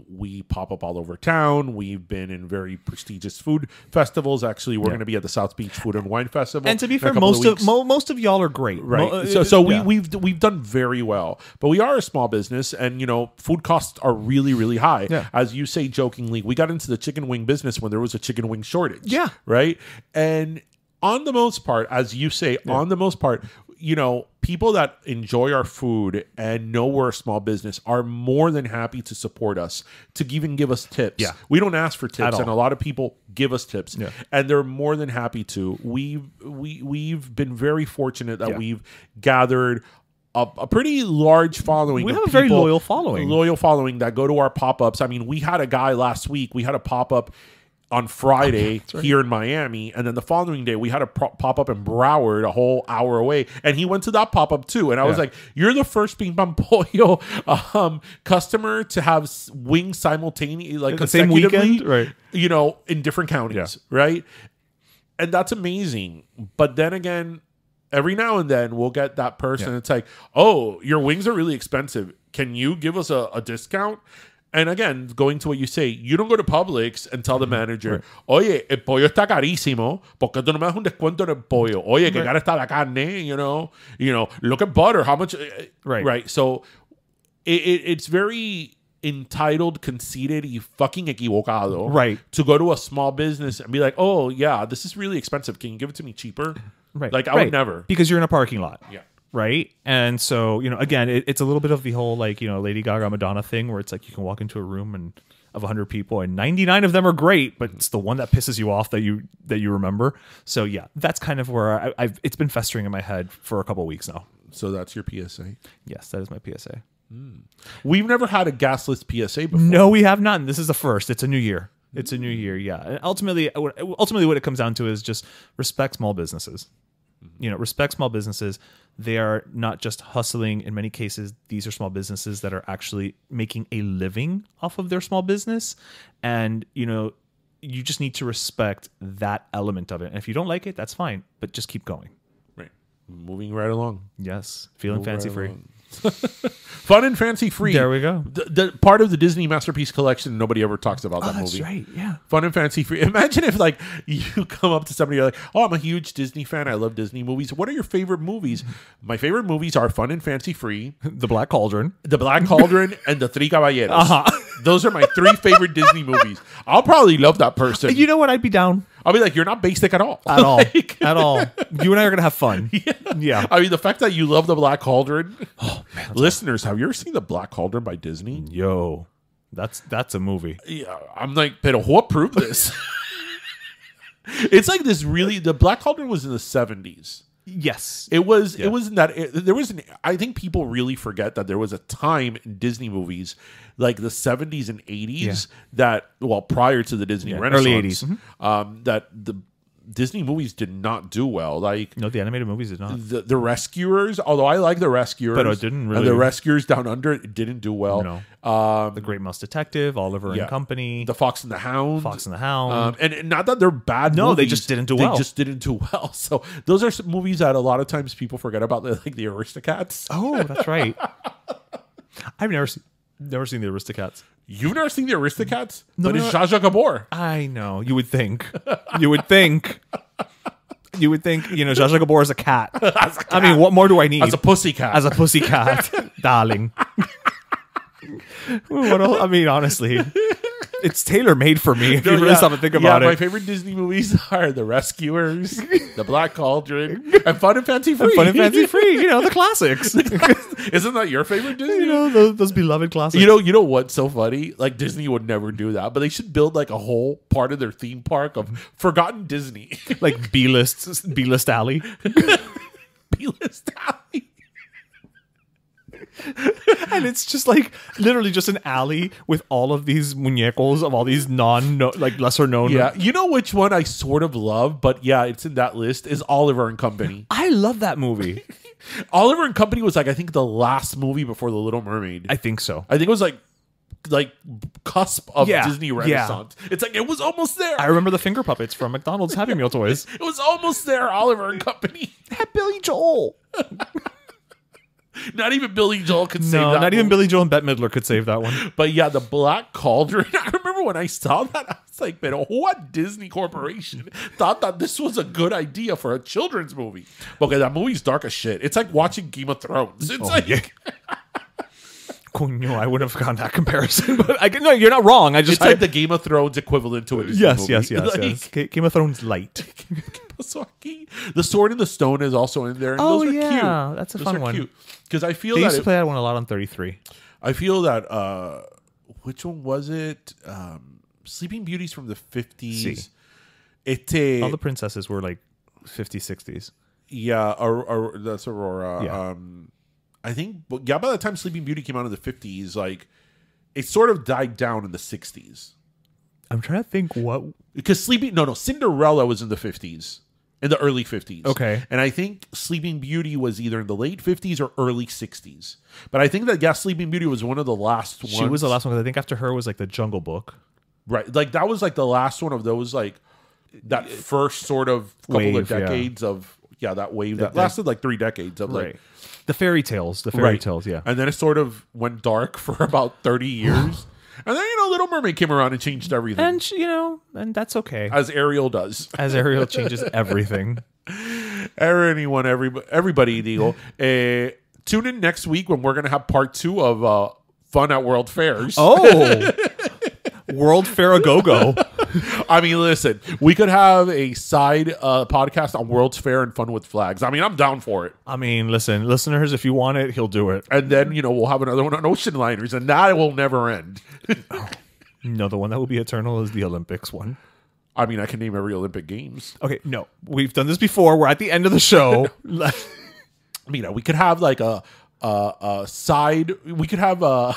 We pop up all over town. We've been in very prestigious food festivals. Actually, we're going to be at the South Beach Food and Wine Festival. And to be fair, most of y'all are great, right? So we've done very well, but we are a small business, and you know, food costs are really, really high. Yeah. As you say jokingly, we got into the chicken wing business when there was a chicken wing shortage. Yeah. Right. And on the most part, as you say, on the most part, you know, people that enjoy our food and know we're a small business are more than happy to support us, to even give us tips. Yeah. We don't ask for At tips, all. and a lot of people give us tips, Yeah. and they're more than happy to. We've been very fortunate that Yeah. we've gathered a pretty large following. We of have a very people- loyal following. Loyal following that go to our pop-ups. I mean, we had a guy last week. We had a pop-up on Friday here in Miami, and then the following day we had a pop-up in Broward, a whole hour away, and he went to that pop-up too. And I was like, "You're the first Bing Bang Pollo customer to have wings simultaneously, like the same consecutively, weekend, right? You know, in different counties, right?" And that's amazing. But then again, every now and then we'll get that person. It's like, "Oh, your wings are really expensive. Can you give us a discount?" And again, going to what you say, you don't go to Publix and tell the manager, "Oye, el pollo está carísimo, porque tú no me das un descuento en el pollo? Oye, que cara está la carne, you know, look at butter, how much?" Right. So it's very entitled, conceited, y fucking equivocado, Right. to go to a small business and be like, "Oh yeah, this is really expensive. Can you give it to me cheaper?" Right. Like I would never. because you're in a parking lot. Yeah. Right. And so, you know, again, it's a little bit of the whole, like, you know, Lady Gaga Madonna thing where it's like you can walk into a room and of 100 people and 99 of them are great, but it's the one that pisses you off that you remember. So yeah, that's kind of where it's been festering in my head for a couple of weeks now. So that's your PSA. Yes, that is my PSA. We've never had a gasless PSA before. No, we have not. And this is the first. It's a new year. It's a new year. Yeah. And ultimately what it comes down to is just respect small businesses. You know, respect small businesses. They are not just hustling. In many cases, these are small businesses that are actually making a living off of their small business. And, you know, you just need to respect that element of it. And if you don't like it, that's fine. But just keep going. Right. Moving right along. Yes. Feeling fancy free. Fun and fancy free. There we go. The part of the Disney Masterpiece Collection, nobody ever talks about that That's movie. right. Yeah. Fun and fancy free. Imagine if like you come up to somebody, you're like, "Oh, I'm a huge Disney fan. I love Disney movies. What are your favorite movies?" My favorite movies are Fun and Fancy Free, The Black Cauldron. The Black Cauldron, and The Three Caballeros. Those are my 3 favorite Disney movies. I'll probably love that person. You know what? I'd be down. I'll be like, "You're not basic at all." At all. Like- At all. You and I are going to have fun. Yeah. I mean, the fact that you love The Black Cauldron. Oh man, listeners, have you ever seen The Black Cauldron by Disney? Yo, that's a movie. Yeah, I'm like, pero who approved this? It's like this really. The Black Cauldron was in the 70s. Yes. It was. It wasn't that. There was. I think people really forget that there was a time in Disney movies, like the 70s and 80s, that prior to the Disney Renaissance, early 80s, that the Disney movies did not do well. Like No, the animated movies did not. the Rescuers, although I like the Rescuers, But it didn't really- And the Rescuers Down Under didn't do well. No. The Great Mouse Detective, Oliver and Company, The Fox and the Hound, Fox and the Hound. and not that they're bad. No, they movies, just didn't do well. They just didn't do well. So those are some movies that a lot of times people forget about, like the Aristocats. Oh, that's right. I've never seen the Aristocats. You've never seen the Aristocats? No, But no, it's no. Zsa Zsa Gabor. I know. You would think. You would think. You would think, you know, Zsa Zsa Gabor is a cat. I mean, what more do I need? As a pussycat. As a pussycat, darling. What else? I mean, honestly, it's tailor made for me. If you really stop and think about my it. favorite Disney movies are The Rescuers, The Black Cauldron, and Fun and Fancy Free. Fun and fancy free, you know, the classics. Isn't that your favorite Disney? You know, those beloved classics. You know what's so funny? Like Disney would never do that, but they should build like a whole part of their theme park of forgotten Disney, like B-list alley. B-list alley. And it's just like literally just an alley with all of these muñecos of all these lesser known. Yeah, you know which one I sort of love, but yeah, it's in that list, is Oliver and Company. I love that movie. Oliver and Company was like, I think the last movie before The Little Mermaid. I think so. I think it was like cusp of Disney Renaissance. Yeah. It's like it was almost there. I remember the finger puppets from McDonald's Happy Meal toys. It was almost there, Oliver and Company. Had Billy Joel. Not even Billy Joel could save that. No, not even movie. Billy Joel and Bette Midler could save that one. But yeah, the Black Cauldron. I remember when I saw that, I was like, man, what Disney corporation thought that this was a good idea for a children's movie? Okay, that movie's dark as shit. It's like watching Game of Thrones. It's Coño, I wouldn't have gone that comparison, but no, you're not wrong. It's like the Game of Thrones equivalent to a Disney movie. Yes. Game of Thrones light. The Sword and the Stone is also in there. And those are cute. That's a fun one. Because I feel They that used to play that one a lot on 33. I feel that which one was it? Sleeping Beauty's from the 50s. Sí. All the princesses were like 50s, 60s. Yeah, or that's Aurora. Yeah. I think, by the time Sleeping Beauty came out in the 50s, like, it sort of died down in the 60s. I'm trying to think what... Because Cinderella was in the 50s, in the early 50s. Okay. And I think Sleeping Beauty was either in the late 50s or early 60s. But I think that, Sleeping Beauty was one of the last ones. She was the last one, because I think after her was, like, The Jungle Book. Right. Like, that was, like, the last one of those, like, that first sort of couple of decades of... Yeah, that wave that lasted like 3 decades of like the fairy tales. Yeah. And then it sort of went dark for about 30 years. And then, Little Mermaid came around and changed everything. And, and that's okay. As Ariel does. As Ariel changes everything. Everybody, Diego. Tune in next week when we're going to have part 2 of Fun at World Fairs. Oh! World Fair a go-go. I mean, listen, we could have a side podcast on World's Fair and Fun with Flags. I mean, I'm down for it. I mean, listen, listeners, if you want it, he'll do it. And then, we'll have another one on ocean liners, and that will never end. No, the one that will be eternal is the Olympics one. I mean, I can name every Olympic Games. Okay, no. We've done this before. We're at the end of the show. We could have like a side... We could have a...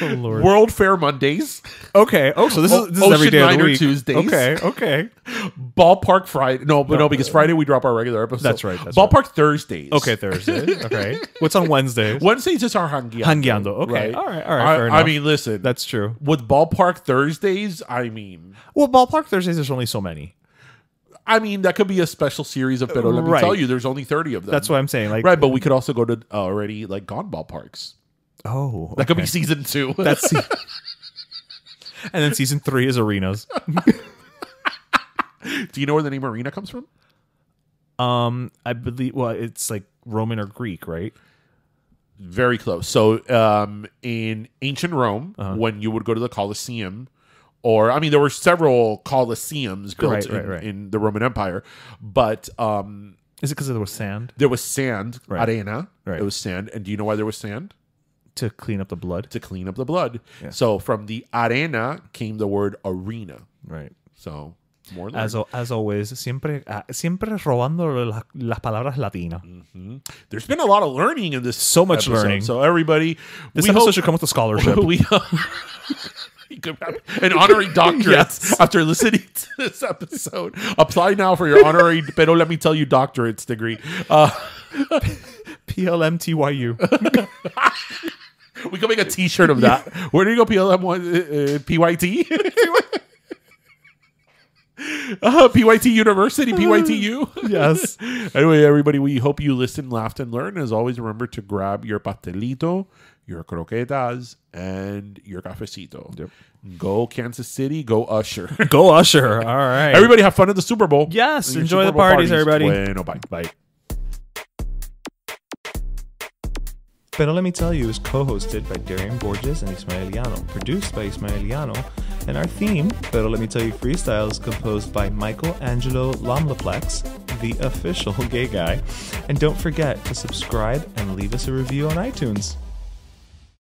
Oh, Lord. World Fair Mondays. Okay. Oh, so this is every day of the week. Tuesdays. Okay. Ballpark Friday. No, because Friday we drop our regular episode. That's right. Ballpark Thursdays. Okay, Thursdays. Okay. What's on Wednesdays? Wednesdays is our Hangueando. Hangueando. Okay. Right? All right. Fair enough. I mean, listen. That's true. With Ballpark Thursdays, I mean... Well, Ballpark Thursdays, there's only so many. I mean, that could be a special series of Pero let me tell you, there's only 30 of them. That's what I'm saying. Like, right, but we could also go to already like gone ballparks. Oh, okay. That could be season 2. That's and then season 3 is arenas. Do you know where the name arena comes from? I believe. Well, it's like Roman or Greek, right? Very close. So, in ancient Rome, when you would go to the Colosseum, or I mean, there were several Colosseums built in the Roman Empire, but is it because there was sand? There was sand, arena. Right. It was sand, and do you know why there was sand? To clean up the blood. To clean up the blood. Yeah. So from the arena came the word arena. Right. So more as always, siempre robando las palabras latinas. Mm-hmm. There's been a lot of learning in this. So much episode. learning. So everybody, this episode should come with a scholarship. You could have an honorary doctorate after listening to this episode. Apply now for your honorary, pero let me tell you, doctorates degree. PLMTYU. We can make a T-shirt of that. Where do you go? PLM PYT. PYT University, PYTU. Yes. Anyway, everybody, we hope you listened, laughed, and learned. As always, remember to grab your pastelito, your croquetas, and your cafecito. Yep. Go Kansas City. Go Usher. Go Usher. All right. Everybody have fun at the Super Bowl. Yes. Enjoy the parties, everybody. Bueno, bye. Bye. Pero Let Me Tell You is co-hosted by Darian Borges and Ismaeliano, produced by Ismaeliano, and our theme, Pero Let Me Tell You Freestyle, is composed by Michael Angelo Lamleplex, the official gay guy. And don't forget to subscribe and leave us a review on iTunes.